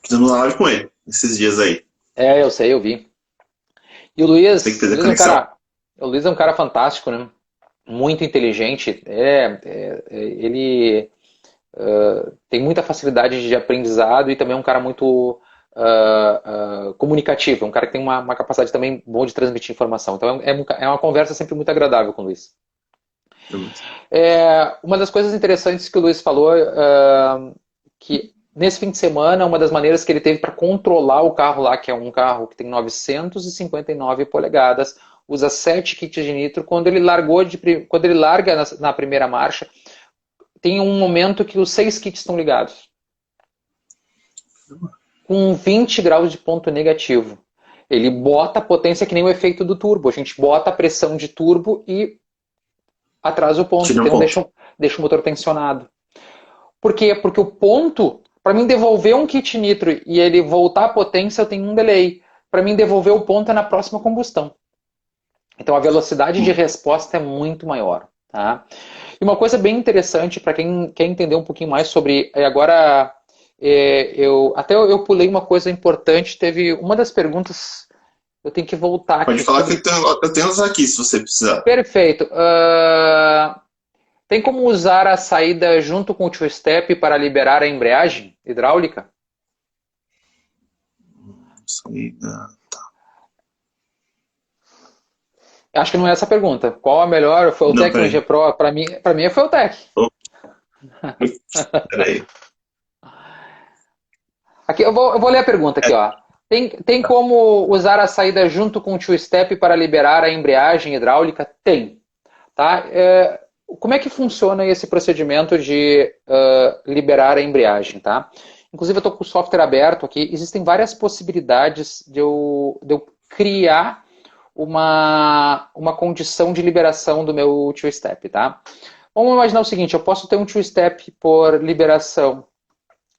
Fizemos uma live com ele esses dias aí. Eu sei, eu vi. E o Luiz, tem que fazer conexão. O Luiz é um cara fantástico, né? Muito inteligente, ele tem muita facilidade de aprendizado e também é um cara muito comunicativo, é um cara que tem uma capacidade também boa de transmitir informação. Então é uma conversa sempre muito agradável com o Luiz. Uma das coisas interessantes que o Luiz falou, que nesse fim de semana, uma das maneiras que ele teve para controlar o carro lá, que é um carro que tem 959 polegadas, usa 7 kits de nitro, quando ele larga na primeira marcha, tem um momento que os 6 kits estão ligados. Com 20 graus de ponto negativo. Ele bota a potência que nem o efeito do turbo. A gente bota a pressão de turbo e atrasa o ponto. Então deixa o motor tensionado. Por quê? Porque o ponto, para mim devolver um kit nitro e ele voltar à potência, eu tenho um delay. Para mim devolver o ponto é na próxima combustão. Então a velocidade de resposta é muito maior. Tá? E uma coisa bem interessante para quem quer entender um pouquinho mais sobre... Agora, eu pulei uma coisa importante. Teve uma das perguntas... Eu tenho que voltar aqui. Pode falar que eu tenho uns aqui, se você precisar. Perfeito. Tem como usar a saída junto com o two-step para liberar a embreagem hidráulica? Saída... Acho que não é essa a pergunta. Qual a melhor? Foi o Tech no G Pro? Para mim é foi o Tech. Peraí. Aqui, eu vou ler a pergunta aqui, ó. Tem como usar a saída junto com o two-step para liberar a embreagem hidráulica? Tem. Tá? Como é que funciona esse procedimento de liberar a embreagem? Tá? Inclusive, eu estou com o software aberto aqui. Existem várias possibilidades de eu criar uma condição de liberação do meu two-step. Tá? Vamos imaginar o seguinte, eu posso ter um two-step por liberação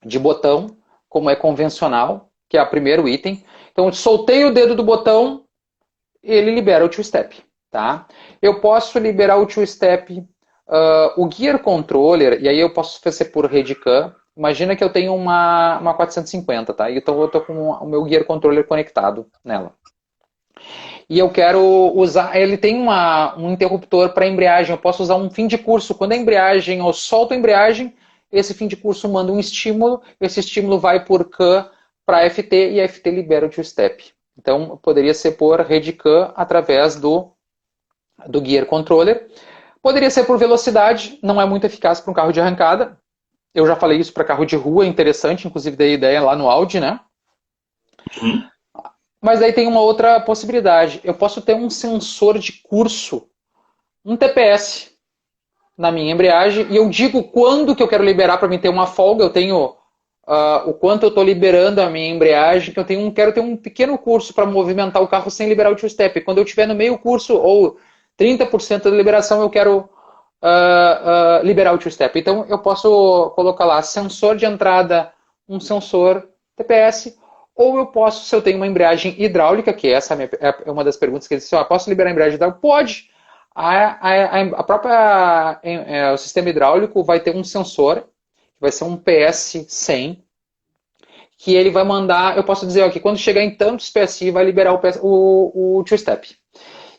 de botão, como é convencional, que é o primeiro item. Então, eu soltei o dedo do botão, ele libera o two-step. Tá? Eu posso liberar o two-step, o Gear Controller, e aí eu posso fazer por Redcam. Imagina que eu tenho uma 450, tá? Então eu estou com o meu Gear Controller conectado nela. E eu quero usar, ele tem um interruptor para embreagem, eu posso usar um fim de curso. Quando a embreagem, eu solto a embreagem, esse fim de curso manda um estímulo, esse estímulo vai por CAN para FT e a FT libera o two-step. Então, poderia ser por Redcam através do Gear Controller. Poderia ser por velocidade, não é muito eficaz para um carro de arrancada. Eu já falei isso para carro de rua, é interessante, inclusive dei ideia lá no Audi, né? Mas aí tem uma outra possibilidade. Eu posso ter um sensor de curso, um TPS, na minha embreagem, e eu digo quando que eu quero liberar para mim ter uma folga. Eu tenho o quanto eu estou liberando a minha embreagem, que eu quero ter um pequeno curso para movimentar o carro sem liberar o two-step. Quando eu estiver no meio curso, ou 30% da liberação, eu quero liberar o two-step. Então eu posso colocar lá sensor de entrada, um sensor TPS, ou eu posso, se eu tenho uma embreagem hidráulica, que essa é uma das perguntas que ele disse, posso liberar a embreagem hidráulica? Pode. O sistema hidráulico vai ter um sensor, que vai ser um PS100, que ele vai mandar, eu posso dizer que quando chegar em tantos PSI, vai liberar o two-step.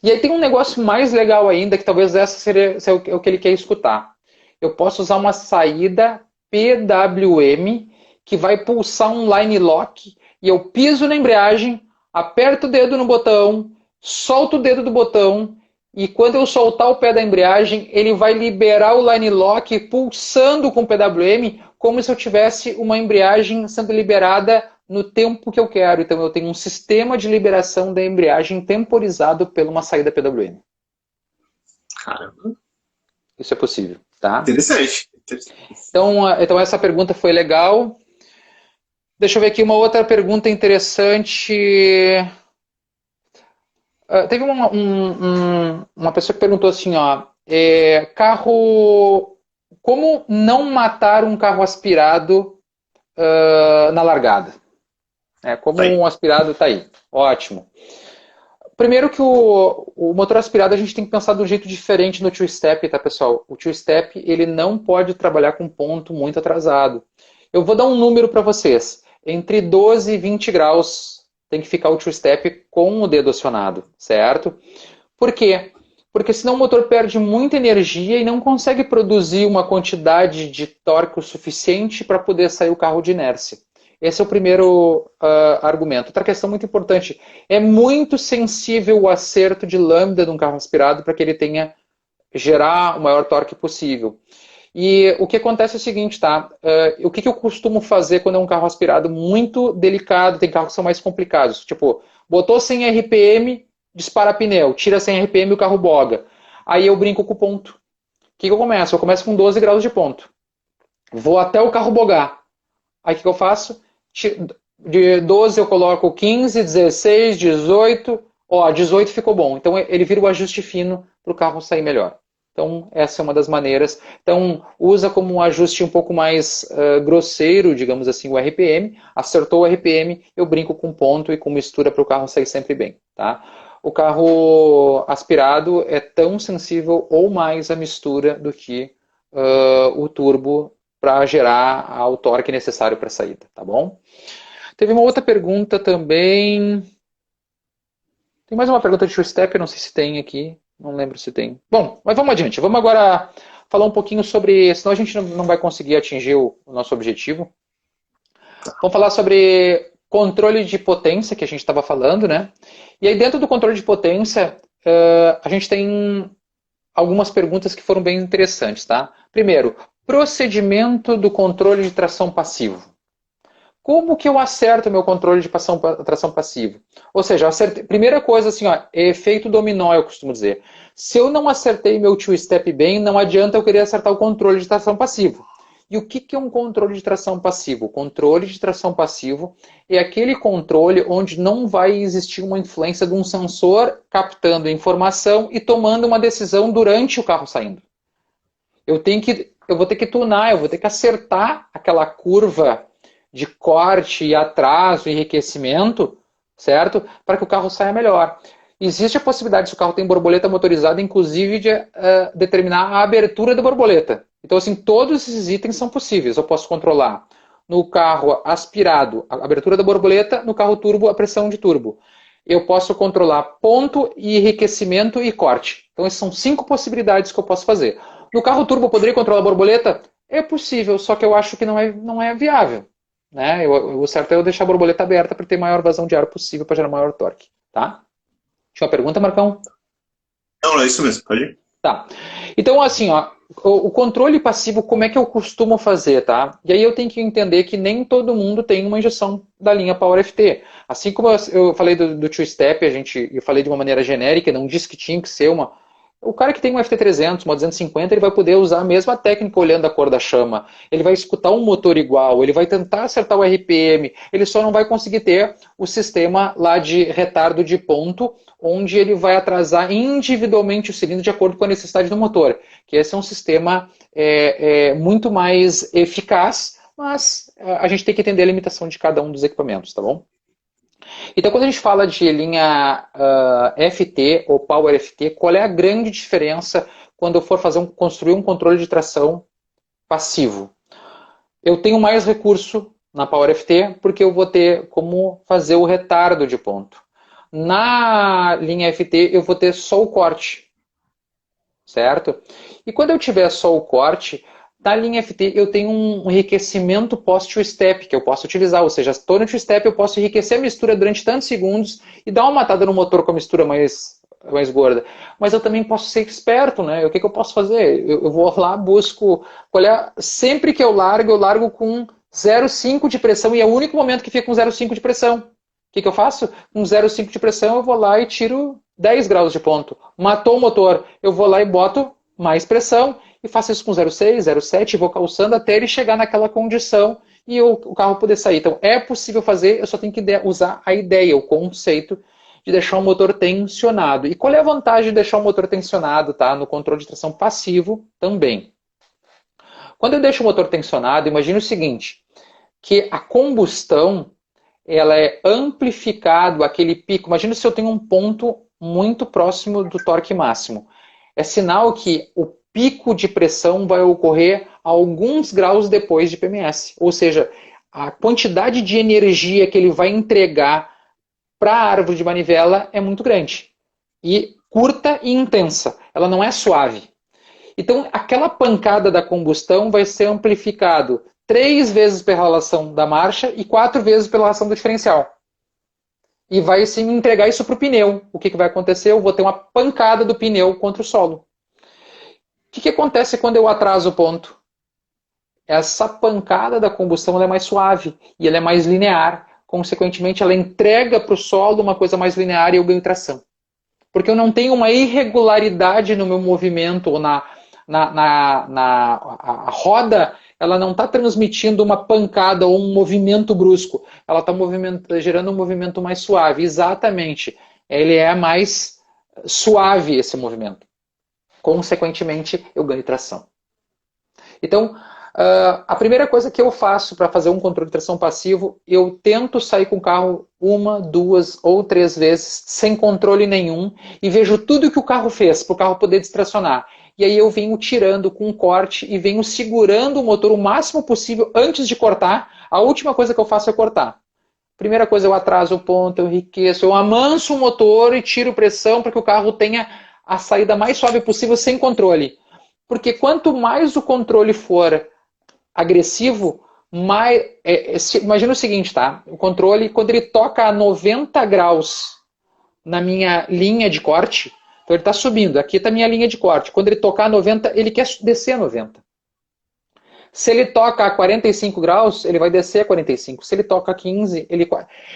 E aí tem um negócio mais legal ainda, que talvez essa seja o que ele quer escutar. Eu posso usar uma saída PWM, que vai pulsar um line lock, e eu piso na embreagem, aperto o dedo no botão, solto o dedo do botão, e quando eu soltar o pé da embreagem, ele vai liberar o line lock pulsando com o PWM, como se eu tivesse uma embreagem sendo liberada no tempo que eu quero. Então eu tenho um sistema de liberação da embreagem temporizado por uma saída PWM. Caramba. Isso é possível, tá? Interessante. Então essa pergunta foi legal. Deixa eu ver aqui uma outra pergunta interessante. Teve uma pessoa que perguntou assim, como não matar um carro aspirado na largada? Como um aspirado está aí. Ótimo. Primeiro que o motor aspirado a gente tem que pensar de um jeito diferente no two-step, tá, pessoal? O two-step ele não pode trabalhar com ponto muito atrasado. Eu vou dar um número para vocês. Entre 12 e 20 graus tem que ficar o two-step com o dedo acionado, certo? Por quê? Porque senão o motor perde muita energia e não consegue produzir uma quantidade de torque o suficiente para poder sair o carro de inércia. Esse é o primeiro argumento. Outra questão muito importante, é muito sensível o acerto de lambda de um carro aspirado para que ele tenha gerar o maior torque possível. E o que acontece é o seguinte, tá? O que eu costumo fazer quando é um carro aspirado muito delicado, tem carros que são mais complicados, tipo, botou 100 RPM, dispara pneu, tira 100 RPM e o carro boga. Aí eu brinco com o ponto. O que eu começo? Eu começo com 12 graus de ponto. Vou até o carro bogar. Aí o que eu faço? De 12 eu coloco 15, 16, 18. Ó, 18 ficou bom. Então ele vira o ajuste fino para o carro sair melhor. Então essa é uma das maneiras. Então usa como um ajuste um pouco mais grosseiro, digamos assim, o RPM. Acertou o RPM, eu brinco com ponto e com mistura para o carro sair sempre bem. Tá? O carro aspirado é tão sensível ou mais à mistura do que o turbo para gerar o torque necessário para a saída, tá bom? Teve uma outra pergunta também. Tem mais uma pergunta de two-step, eu não sei se tem aqui. Não lembro se tem. Bom, mas vamos adiante. Vamos agora falar um pouquinho sobre... Senão a gente não vai conseguir atingir o nosso objetivo. Vamos falar sobre controle de potência, que a gente estava falando, né? E aí dentro do controle de potência, a gente tem algumas perguntas que foram bem interessantes, tá? Primeiro, procedimento do controle de tração passivo. Como que eu acerto meu controle de tração passivo? Ou seja, primeira coisa assim, ó, efeito dominó, eu costumo dizer. Se eu não acertei meu two-step bem, não adianta eu querer acertar o controle de tração passivo. E o que é um controle de tração passivo? O controle de tração passivo é aquele controle onde não vai existir uma influência de um sensor captando informação e tomando uma decisão durante o carro saindo. Eu vou ter que tunar, eu vou ter que acertar aquela curva de corte e atraso e enriquecimento, certo? Para que o carro saia melhor. Existe a possibilidade, se o carro tem borboleta motorizada, inclusive de determinar a abertura da borboleta. Então, assim, todos esses itens são possíveis. Eu posso controlar no carro aspirado a abertura da borboleta, no carro turbo a pressão de turbo. Eu posso controlar ponto e enriquecimento e corte. Então, essas são 5 possibilidades que eu posso fazer. No carro turbo eu poderia controlar a borboleta? É possível, só que eu acho que não é viável. Né? O certo é eu deixar a borboleta aberta para ter maior vazão de ar possível para gerar maior torque. Tá? Tinha uma pergunta, Marcão? Não, é isso mesmo, pode ir. Tá. Então, assim, ó, o controle passivo, como é que eu costumo fazer, tá? E aí eu tenho que entender que nem todo mundo tem uma injeção da linha Power FT. Assim como eu falei do two-step, eu falei de uma maneira genérica, não disse que tinha que ser uma... O cara que tem um FT300, uma 250, ele vai poder usar a mesma técnica olhando a cor da chama. Ele vai escutar um motor igual, ele vai tentar acertar o RPM, ele só não vai conseguir ter o sistema lá de retardo de ponto, onde ele vai atrasar individualmente o cilindro de acordo com a necessidade do motor. Que esse é um sistema muito mais eficaz, mas a gente tem que entender a limitação de cada um dos equipamentos, tá bom? Então, quando a gente fala de linha FT ou Power FT, qual é a grande diferença quando eu for construir um controle de tração passivo? Eu tenho mais recurso na Power FT porque eu vou ter como fazer o retardo de ponto. Na linha FT eu vou ter só o corte, certo? E quando eu tiver só o corte, na linha FT eu tenho um enriquecimento pós-two-step que eu posso utilizar, ou seja, estou no two-step, eu posso enriquecer a mistura durante tantos segundos e dar uma matada no motor com a mistura mais gorda. Mas eu também posso ser esperto, né? O que eu posso fazer? Eu vou lá, busco... Sempre que eu largo com 0,5 de pressão e é o único momento que fica com 0,5 de pressão. O que eu faço? Com 0,5 de pressão eu vou lá e tiro 10 graus de ponto. Matou o motor, eu vou lá e boto mais pressão e faço isso com 0,6, 0,7 e vou calçando até ele chegar naquela condição e o carro poder sair. Então é possível fazer, eu só tenho que usar a ideia, o conceito de deixar o motor tensionado. E qual é a vantagem de deixar o motor tensionado, tá? No controle de tração passivo também. Quando eu deixo o motor tensionado, imagine o seguinte, que a combustão ela é amplificado, aquele pico. Imagina se eu tenho um ponto muito próximo do torque máximo. É sinal que o pico de pressão vai ocorrer alguns graus depois de PMS. Ou seja, a quantidade de energia que ele vai entregar para a árvore de manivela é muito grande. E curta e intensa. Ela não é suave. Então, aquela pancada da combustão vai ser amplificado 3 vezes pela relação da marcha e 4 vezes pela relação do diferencial. E vai sim entregar isso para o pneu. O que vai acontecer? Eu vou ter uma pancada do pneu contra o solo. O que acontece quando eu atraso o ponto? Essa pancada da combustão ela é mais suave e ela é mais linear. Consequentemente, ela entrega para o solo uma coisa mais linear e eu ganho tração. Porque eu não tenho uma irregularidade no meu movimento, ou a roda, ela não está transmitindo uma pancada ou um movimento brusco. Ela está gerando um movimento mais suave. Exatamente. Ele é mais suave, esse movimento. Consequentemente, eu ganho tração. Então, a primeira coisa que eu faço para fazer um controle de tração passivo, eu tento sair com o carro 1, 2 ou 3 vezes, sem controle nenhum, e vejo tudo que o carro fez para o carro poder distracionar. E aí eu venho tirando com um corte e venho segurando o motor o máximo possível antes de cortar. A última coisa que eu faço é cortar. Primeira coisa, eu atraso o ponto, eu enriqueço, eu amanso o motor e tiro pressão para que o carro tenha a saída mais suave possível sem controle. Porque quanto mais o controle for agressivo, mais... imagina o seguinte, tá? O controle, quando ele toca a 90 graus na minha linha de corte, então ele está subindo, aqui está a minha linha de corte. Quando ele tocar a 90, ele quer descer a 90. Se ele toca a 45 graus, ele vai descer a 45. Se ele toca a 15, ele...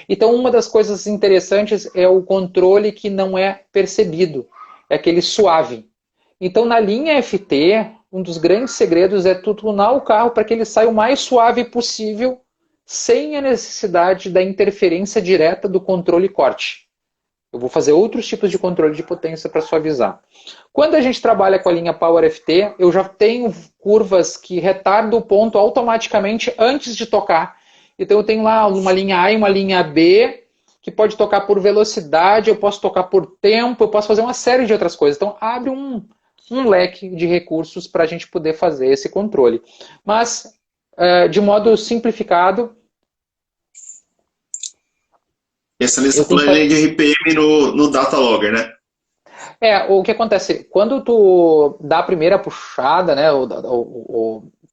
Então, uma das coisas interessantes é o controle que não é percebido. É aquele suave. Então, na linha FT, um dos grandes segredos é tu tunar o carro para que ele saia o mais suave possível, sem a necessidade da interferência direta do controle corte. Eu vou fazer outros tipos de controle de potência para suavizar. Quando a gente trabalha com a linha Power FT, eu já tenho curvas que retardam o ponto automaticamente antes de tocar. Então eu tenho lá uma linha A e uma linha B, que pode tocar por velocidade, eu posso tocar por tempo, eu posso fazer uma série de outras coisas. Então abre um leque de recursos para a gente poder fazer esse controle. Mas, de modo simplificado... Essa lista planilha de RPM no Datalogger, né? O que acontece? Quando tu dá a primeira puxada, né,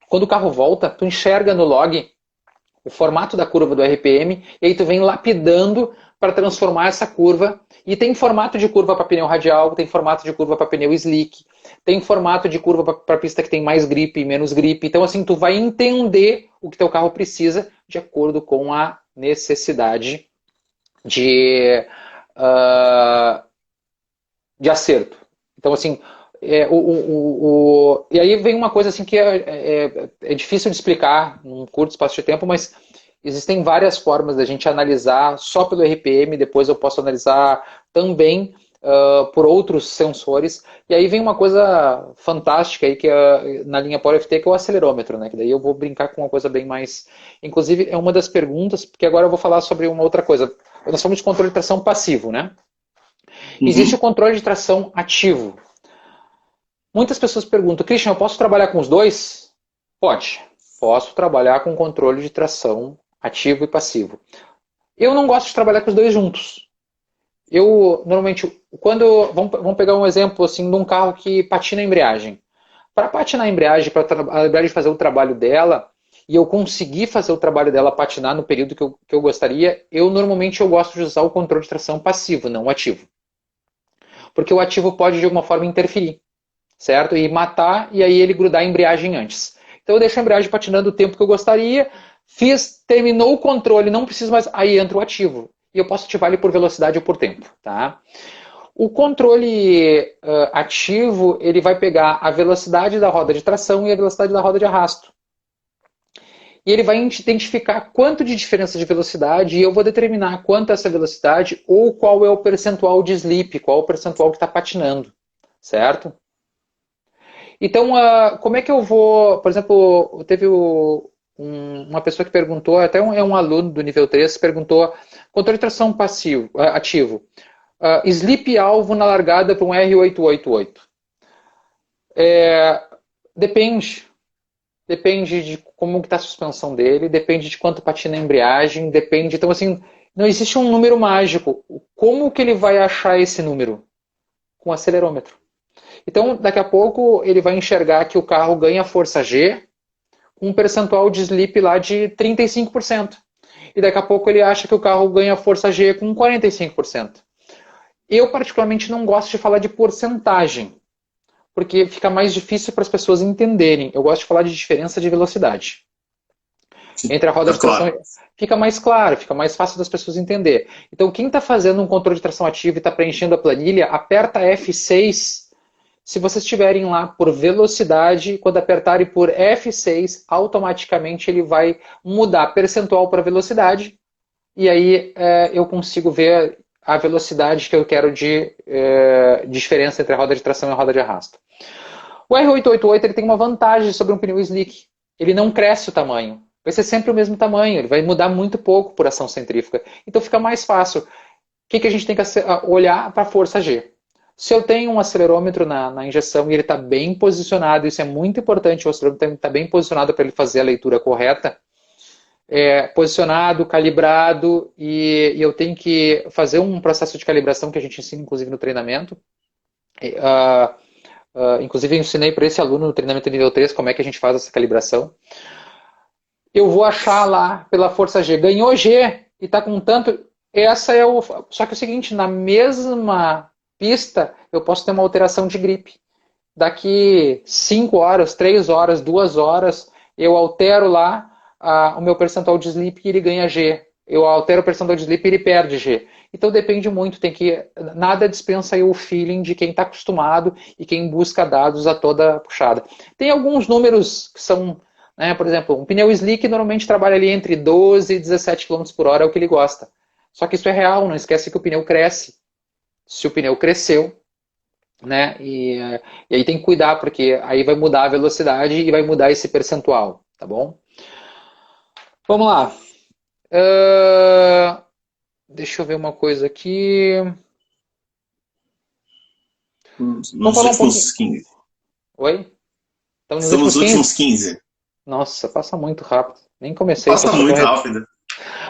quando o carro volta, tu enxerga no log o formato da curva do RPM e aí tu vem lapidando para transformar essa curva. E tem formato de curva para pneu radial, tem formato de curva para pneu slick, tem formato de curva para pista que tem mais grip e menos grip. Então, assim, tu vai entender o que teu carro precisa de acordo com a necessidade de acerto. Então, assim, e aí vem uma coisa assim que é difícil de explicar num curto espaço de tempo, mas existem várias formas da gente analisar só pelo RPM, depois eu posso analisar também por outros sensores. E aí vem uma coisa fantástica aí que na linha Power FT, que é o acelerômetro, né? Que daí eu vou brincar com uma coisa bem mais... Inclusive, é uma das perguntas, porque agora eu vou falar sobre uma outra coisa. Nós falamos de controle de tração passivo, né? Uhum. Existe o controle de tração ativo. Muitas pessoas perguntam, Christian, eu posso trabalhar com os dois? Pode. Posso trabalhar com controle de tração ativo e passivo. Eu não gosto de trabalhar com os dois juntos. Eu, normalmente, vamos pegar um exemplo assim, de um carro que patina a embreagem. Para patinar a embreagem, para a embreagem fazer o trabalho dela, e eu conseguir fazer o trabalho dela patinar no período que eu gostaria, normalmente eu gosto de usar o controle de tração passivo, não o ativo. Porque o ativo pode, de alguma forma, interferir, certo? E matar, e aí ele grudar a embreagem antes. Então eu deixo a embreagem patinando o tempo que eu gostaria, terminou o controle, não preciso mais, aí entra o ativo. E eu posso ativar ele por velocidade ou por tempo, tá? O controle ativo, ele vai pegar a velocidade da roda de tração e a velocidade da roda de arrasto. E ele vai identificar quanto de diferença de velocidade e eu vou determinar quanto é essa velocidade ou qual é o percentual de slip, qual é o percentual que está patinando, certo? Então, como é que eu vou... Por exemplo, teve uma pessoa que perguntou, até um aluno do nível 3, perguntou, controle de tração ativo, slip alvo na largada para um R888. Depende. Depende de como está a suspensão dele, depende de quanto patina a embreagem, depende... Então, assim, não existe um número mágico. Como que ele vai achar esse número? Com o acelerômetro. Então, daqui a pouco, ele vai enxergar que o carro ganha força G com um percentual de sleep lá de 35%. E daqui a pouco ele acha que o carro ganha força G com 45%. Eu, particularmente, não gosto de falar de porcentagem, porque fica mais difícil para as pessoas entenderem. Eu gosto de falar de diferença de velocidade. Entre a roda de tração, claro. fica mais claro, fica mais fácil das pessoas entender. Então, quem está fazendo um controle de tração ativa e está preenchendo a planilha, aperta F6. Se vocês estiverem lá por velocidade, quando apertarem por F6, automaticamente ele vai mudar percentual para velocidade, e aí eu consigo ver a velocidade que eu quero de diferença entre a roda de tração e a roda de arrasto. O R888 ele tem uma vantagem sobre um pneu slick. Ele não cresce o tamanho. Vai ser sempre o mesmo tamanho, ele vai mudar muito pouco por ação centrífuga. Então fica mais fácil. O que a gente tem que olhar para a força G? Se eu tenho um acelerômetro na injeção e ele está bem posicionado, isso é muito importante, o acelerômetro está bem posicionado para ele fazer a leitura correta, posicionado, calibrado, e eu tenho que fazer um processo de calibração que a gente ensina, inclusive, no treinamento. Inclusive, eu ensinei para esse aluno no treinamento nível 3 como é que a gente faz essa calibração. Eu vou achar lá pela força G. Ganhou G e está com tanto... Só que é o seguinte, na mesma pista, eu posso ter uma alteração de grip. Daqui 5 horas, 3 horas, 2 horas, eu altero lá o meu percentual de slip e ele ganha G. Eu altero o percentual de slip e ele perde G. Então depende muito, nada dispensa aí o feeling de quem está acostumado e quem busca dados a toda puxada. Tem alguns números que são, por exemplo, um pneu slick normalmente trabalha ali entre 12 e 17 km por hora, é o que ele gosta. Só que isso é real, não esquece que o pneu cresce. Se o pneu cresceu, e aí tem que cuidar, porque aí vai mudar a velocidade e vai mudar esse percentual, tá bom? Vamos lá. Deixa eu ver uma coisa aqui. Nos últimos 15. Oi? Estamos nos últimos 15. Nossa, passa muito rápido. Nem comecei. Passa muito rápido.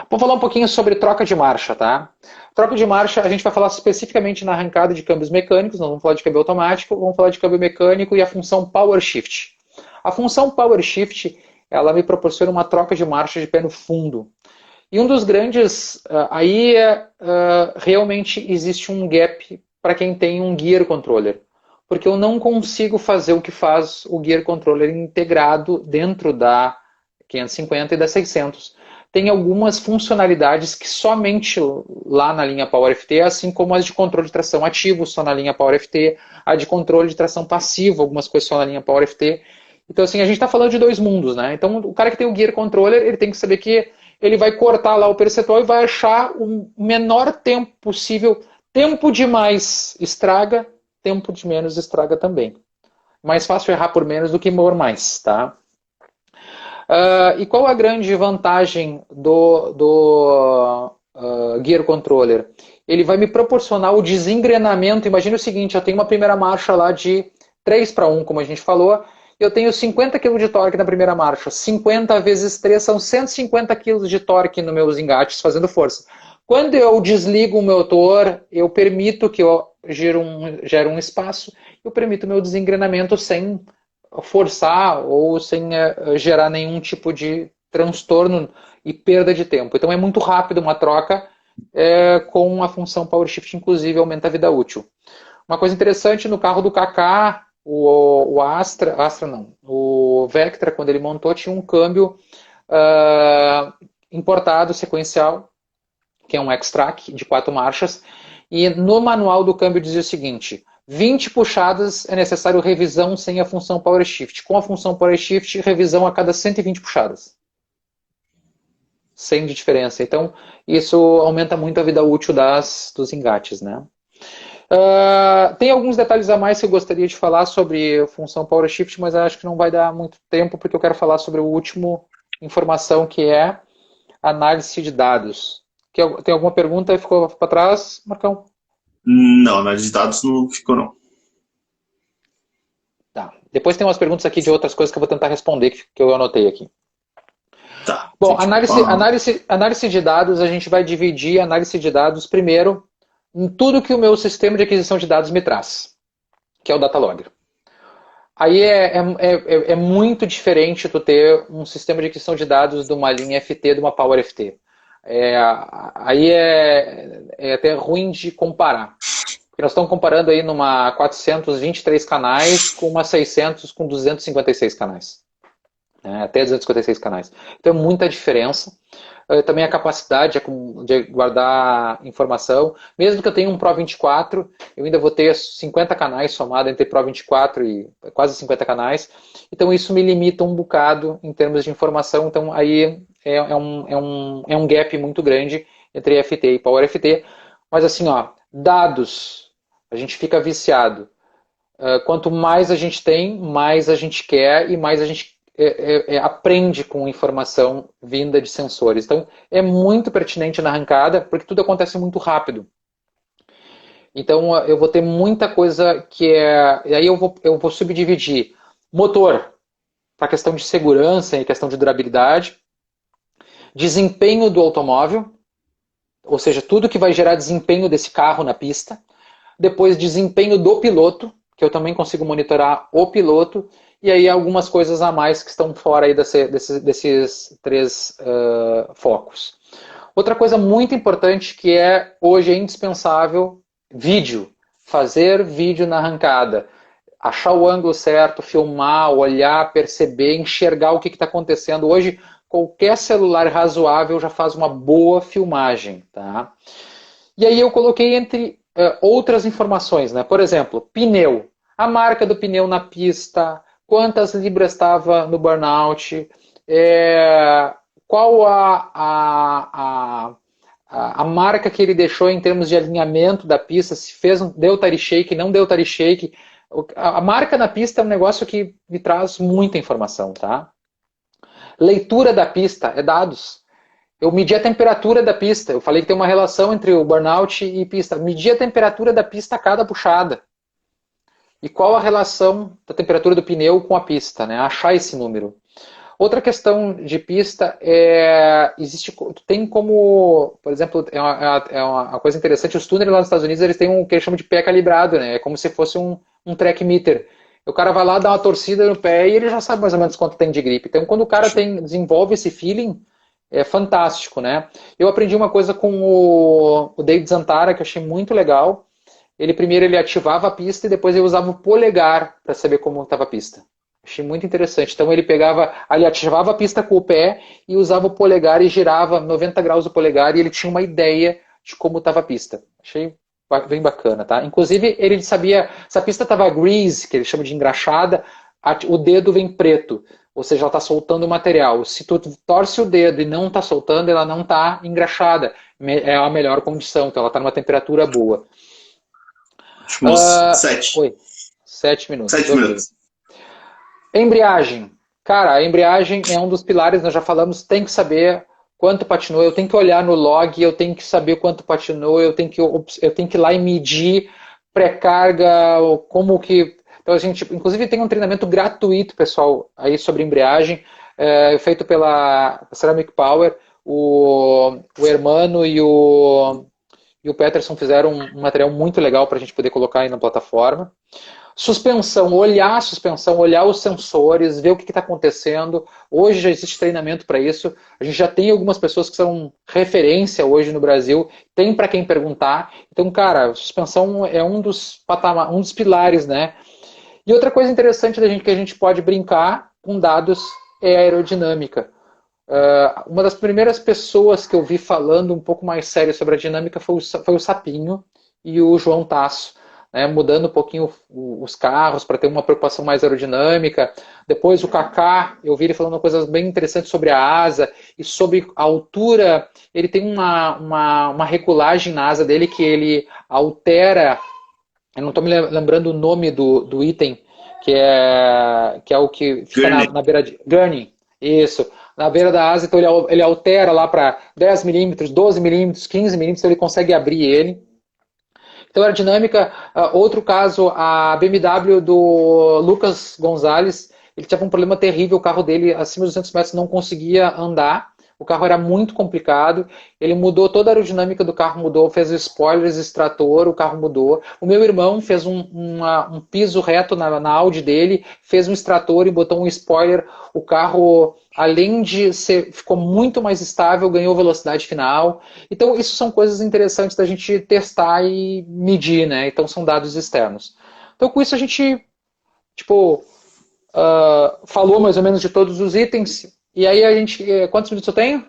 Vou falar um pouquinho sobre troca de marcha, tá? Troca de marcha, a gente vai falar especificamente na arrancada de câmbios mecânicos, nós vamos falar de câmbio automático, vamos falar de câmbio mecânico e a função Power Shift. A função Power Shift, ela me proporciona uma troca de marcha de pé no fundo. E um dos grandes, realmente existe um gap para quem tem um Gear Controller. Porque eu não consigo fazer o que faz o Gear Controller integrado dentro da 550 e da 600. Tem algumas funcionalidades que somente lá na linha Power FT, assim como as de controle de tração ativo só na linha Power FT, a de controle de tração passivo, algumas coisas só na linha Power FT. Então assim, a gente está falando de dois mundos, né? Então o cara que tem o Gear Controller, ele tem que saber que ele vai cortar lá o percentual e vai achar o menor tempo possível. Tempo de mais estraga, tempo de menos estraga também. Mais fácil errar por menos do que por mais, tá? E qual a grande vantagem do Gear Controller? Ele vai me proporcionar o desengrenamento. Imagina o seguinte, eu tenho uma primeira marcha lá de 3:1, como a gente falou, eu tenho 50 kg de torque na primeira marcha. 50 vezes 3 são 150 kg de torque nos meus engates, fazendo força. Quando eu desligo o motor, eu permito que eu gere um espaço, eu permito o meu desengrenamento sem forçar ou sem gerar nenhum tipo de transtorno e perda de tempo. Então é muito rápido uma troca com a função Power Shift, inclusive aumenta a vida útil. Uma coisa interessante no carro do Kaká, o Vectra, quando ele montou, tinha um câmbio importado, sequencial, que é um X-Track de 4 marchas, e no manual do câmbio dizia o seguinte: 20 puxadas é necessário revisão sem a função Power Shift. Com a função Power Shift, revisão a cada 120 puxadas. 100 de diferença. Então, isso aumenta muito a vida útil dos engates, né? Tem alguns detalhes a mais que eu gostaria de falar sobre a função Power Shift, mas acho que não vai dar muito tempo, porque eu quero falar sobre a última informação, que é análise de dados. Tem alguma pergunta que ficou para trás, Marcão? Não, análise de dados não ficou, não. Tá. Depois tem umas perguntas aqui de outras coisas que eu vou tentar responder, que eu anotei aqui. Tá. Bom, análise de dados, a gente vai dividir a análise de dados primeiro em tudo que o meu sistema de aquisição de dados me traz, que é o Datalogger. Aí é muito diferente tu ter um sistema de aquisição de dados de uma linha FT de uma Power FT. Aí é até ruim de comparar. Porque nós estamos comparando aí numa 423 canais com uma 600 com 256 canais. Né? Até 256 canais. Então é muita diferença. Também a capacidade de guardar informação. Mesmo que eu tenha um Pro 24, eu ainda vou ter 50 canais somado entre Pro 24 e quase 50 canais. Então isso me limita um bocado em termos de informação. Então aí é um gap muito grande entre FT e Power FT. Mas assim, ó, dados, a gente fica viciado. Quanto mais a gente tem, mais a gente quer e mais a gente aprende com informação vinda de sensores. Então, é muito pertinente na arrancada, porque tudo acontece muito rápido. Então, eu vou ter muita coisa que é... E aí eu vou subdividir motor, para questão de segurança e questão de durabilidade, desempenho do automóvel, ou seja, tudo que vai gerar desempenho desse carro na pista, depois desempenho do piloto, que eu também consigo monitorar o piloto, e aí algumas coisas a mais que estão fora aí desses três focos. Outra coisa muito importante que hoje é indispensável, vídeo. Fazer vídeo na arrancada. Achar o ângulo certo, filmar, olhar, perceber, enxergar o que está acontecendo. Hoje, qualquer celular razoável já faz uma boa filmagem. Tá? E aí eu coloquei entre outras informações. Né? Por exemplo, pneu. A marca do pneu na pista, quantas libras estava no burnout, qual a marca que ele deixou em termos de alinhamento da pista, se deu tire shake, não deu tire shake. A marca na pista é um negócio que me traz muita informação. Tá? Leitura da pista é dados. Eu medi a temperatura da pista. Eu falei que tem uma relação entre o burnout e pista. Medi a temperatura da pista a cada puxada. E qual a relação da temperatura do pneu com a pista, né? Achar esse número. Outra questão de pista tem como, por exemplo, é uma coisa interessante, os túneis lá nos Estados Unidos, eles têm o que eles chamam de pé calibrado, né? É como se fosse um track meter. O cara vai lá, dá uma torcida no pé e ele já sabe mais ou menos quanto tem de gripe. Então, quando o cara desenvolve esse feeling, é fantástico, né? Eu aprendi uma coisa com o David Zantara, que eu achei muito legal. Primeiro ele ativava a pista e depois ele usava o polegar para saber como estava a pista. Achei muito interessante. Então ele ativava a pista com o pé e usava o polegar e girava 90 graus o polegar e ele tinha uma ideia de como estava a pista. Achei bem bacana, tá? Inclusive ele sabia, se a pista estava grease, que ele chama de engraxada, o dedo vem preto. Ou seja, ela está soltando o material. Se tu torce o dedo e não está soltando, ela não está engraxada. É a melhor condição, então ela está numa temperatura boa. Últimos 7. Oi, 7 minutos. 7 minutos. Embreagem. Cara, a embreagem é um dos pilares, nós já falamos, tem que saber quanto patinou, eu tenho que olhar no log, eu tenho que saber quanto patinou, eu tenho que ir lá e medir pré-carga, como que... Então a gente, inclusive, tem um treinamento gratuito, pessoal, aí sobre embreagem, feito pela Ceramic Power, o Hermano e o Peterson fizeram um material muito legal para a gente poder colocar aí na plataforma. Suspensão, olhar a suspensão, olhar os sensores, ver o que está acontecendo. Hoje já existe treinamento para isso. A gente já tem algumas pessoas que são referência hoje no Brasil. Tem para quem perguntar. Então, cara, suspensão é um dos pilares, né? E outra coisa interessante que a gente pode brincar com dados é a aerodinâmica. Uma das primeiras pessoas que eu vi falando um pouco mais sério sobre a dinâmica foi o Sapinho e o João Tasso, né, mudando um pouquinho os carros para ter uma preocupação mais aerodinâmica. Depois o Kaká, eu vi ele falando coisas bem interessantes sobre a asa e sobre a altura. Ele tem uma regulagem na asa dele que ele altera, eu não estou me lembrando o nome do item, que é o que fica na beira de... Gurney, isso. Na beira da asa, então ele altera lá para 10 milímetros, 12 milímetros, 15 milímetros, então ele consegue abrir ele. Então, aerodinâmica, outro caso, a BMW do Lucas Gonzalez, ele tinha um problema terrível, o carro dele acima dos 200 metros não conseguia andar, o carro era muito complicado, ele mudou toda a aerodinâmica do carro, mudou, fez spoilers, extrator, o carro mudou. O meu irmão fez um piso reto na Audi dele, fez um extrator e botou um spoiler, o carro, além de ser, ficou muito mais estável, ganhou velocidade final. Então, isso são coisas interessantes da gente testar e medir, né? Então, são dados externos. Então, com isso, a gente, tipo, falou mais ou menos de todos os itens. E aí, a gente, quantos minutos eu tenho?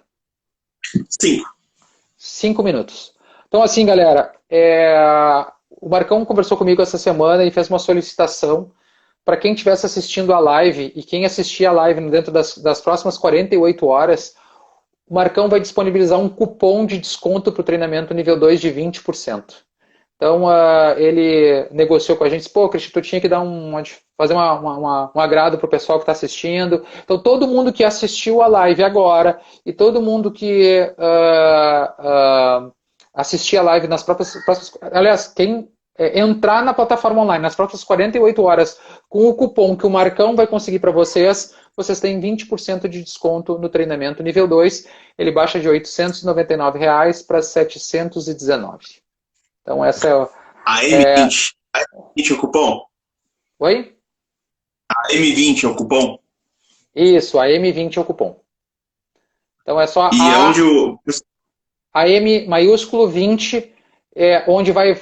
5. 5 minutos. Então, assim, galera, o Marcão conversou comigo essa semana e fez uma solicitação para quem estivesse assistindo a live e quem assistir a live dentro das próximas 48 horas, o Marcão vai disponibilizar um cupom de desconto para o treinamento nível 2 de 20%. Então, ele negociou com a gente, pô, Cristian, tu tinha que dar fazer um agrado para o pessoal que está assistindo. Então, todo mundo que assistiu a live agora e todo mundo que assistir a live nas próprias... Aliás, quem entrar na plataforma online nas próximas 48 horas com o cupom que o Marcão vai conseguir para vocês, vocês têm 20% de desconto no treinamento nível 2. Ele baixa de R$ 899 para R$ 719. Então essa é... A M20. A M20 é o cupom? Oi? A M20 é o cupom? Isso, a M20 é o cupom. Então é só e onde a M maiúsculo 20, onde vai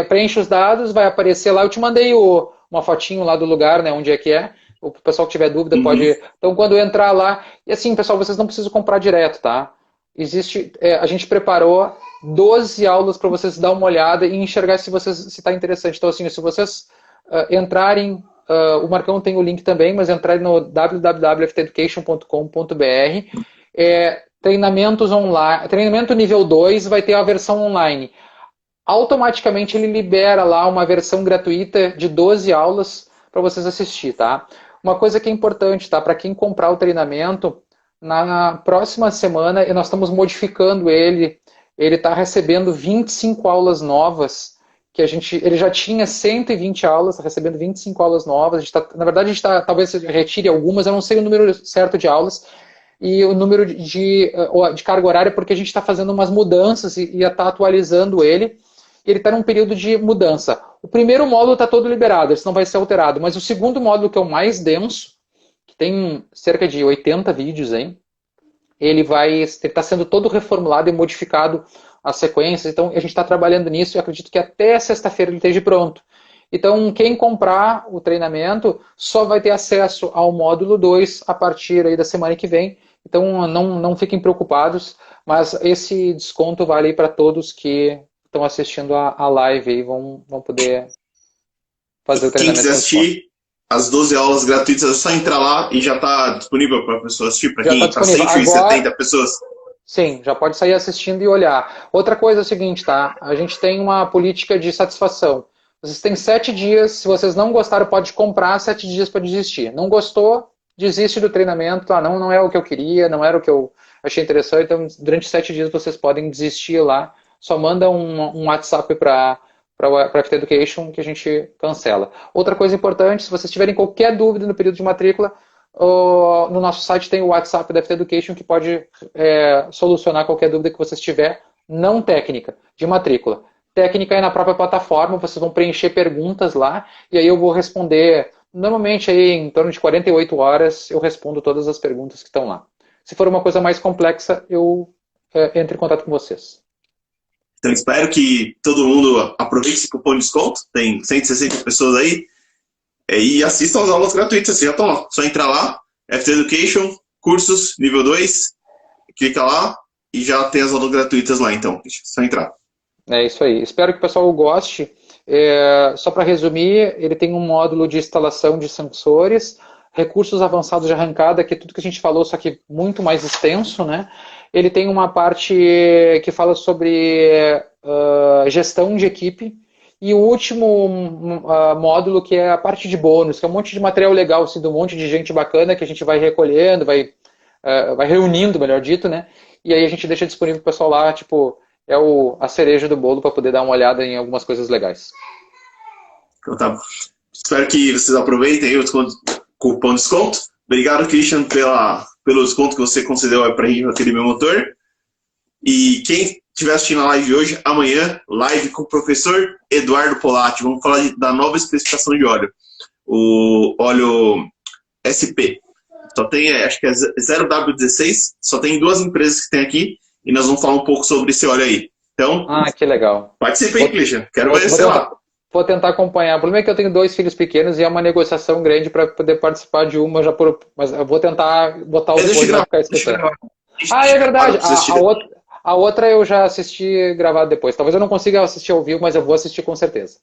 preenche os dados, vai aparecer lá. Eu te mandei uma fotinho lá do lugar, né, onde é que é. O pessoal que tiver dúvida pode... Então, quando entrar lá... E assim, pessoal, vocês não precisam comprar direto, tá? A gente preparou 12 aulas para vocês dar uma olhada e enxergar se está interessante. Então, assim, se vocês entrarem... o Marcão tem o link também, mas entrarem no www.fteducation.com.br. Treinamentos online, treinamento nível 2 vai ter a versão online. Automaticamente ele libera lá uma versão gratuita de 12 aulas para vocês assistir, tá? Uma coisa que é importante, tá? Para quem comprar o treinamento, na próxima semana nós estamos modificando ele. Ele está recebendo 25 aulas novas, ele já tinha 120 aulas, está recebendo 25 aulas novas. Na verdade, a gente talvez retire algumas, eu não sei o número certo de aulas, e o número de carga horária, porque a gente está fazendo umas mudanças e está atualizando ele. Ele está num período de mudança. O primeiro módulo está todo liberado, esse não vai ser alterado, mas o segundo módulo, que é o mais denso, que tem cerca de 80 vídeos, hein? Ele está sendo todo reformulado e modificado as sequências, então a gente está trabalhando nisso e acredito que até sexta-feira ele esteja pronto. Então, quem comprar o treinamento só vai ter acesso ao módulo 2 a partir aí da semana que vem. Então, não fiquem preocupados, mas esse desconto vale para todos que estão assistindo a live e vão poder fazer o treinamento. Quem quiser assistir as 12 aulas gratuitas, é só entrar lá e já está disponível para a pessoa assistir, para quem está 170 pessoas. Sim, já pode sair assistindo e olhar. Outra coisa é o seguinte, tá? A gente tem uma política de satisfação. Vocês têm 7 dias, se vocês não gostaram, pode comprar 7 dias para desistir. Não gostou, desiste do treinamento. Não é o que eu queria, não era o que eu achei interessante. Então, durante 7 dias vocês podem desistir lá. Só manda um WhatsApp para a FT Education que a gente cancela. Outra coisa importante, se vocês tiverem qualquer dúvida no período de matrícula, no nosso site tem o WhatsApp da FT Education que pode solucionar qualquer dúvida que vocês tiver, não técnica, de matrícula. Técnica é na própria plataforma, vocês vão preencher perguntas lá, e aí eu vou responder, normalmente aí em torno de 48 horas, eu respondo todas as perguntas que estão lá. Se for uma coisa mais complexa, eu entro em contato com vocês. Então espero que todo mundo aproveite esse cupom de desconto, tem 160 pessoas aí, e assistam as aulas gratuitas, já estão lá. Só entrar lá, FT Education, cursos, nível 2, clica lá e já tem as aulas gratuitas lá, então, só entrar. É isso aí. Espero que o pessoal goste. Só para resumir, ele tem um módulo de instalação de sensores, recursos avançados de arrancada, que é tudo que a gente falou, só que muito mais extenso, né? Ele tem uma parte que fala sobre gestão de equipe, e o último módulo, que é a parte de bônus, que é um monte de material legal, assim, de um monte de gente bacana que a gente vai recolhendo, vai reunindo, melhor dito, né? E aí a gente deixa disponível para o pessoal lá, tipo, a cereja do bolo para poder dar uma olhada em algumas coisas legais. Então tá. Espero que vocês aproveitem aí o cupom de desconto. Obrigado, Christian, pelo desconto que você concedeu para aquele meu motor. E quem estiver assistindo a live de hoje, amanhã, live com o professor Eduardo Polatti. Vamos falar da nova especificação de óleo. O óleo SP. Só tem, acho que é 0W16, só tem 2 empresas que tem aqui, e nós vamos falar um pouco sobre esse óleo aí. Então, que legal. participe aí, Christian. Quero ver você lá. Vou tentar acompanhar. O problema é que eu tenho 2 filhos pequenos e é uma negociação grande para poder participar de uma, mas eu vou tentar botar os dois para ficar escutando. É verdade. A outra eu já assisti gravado depois. Talvez eu não consiga assistir ao vivo, mas eu vou assistir com certeza.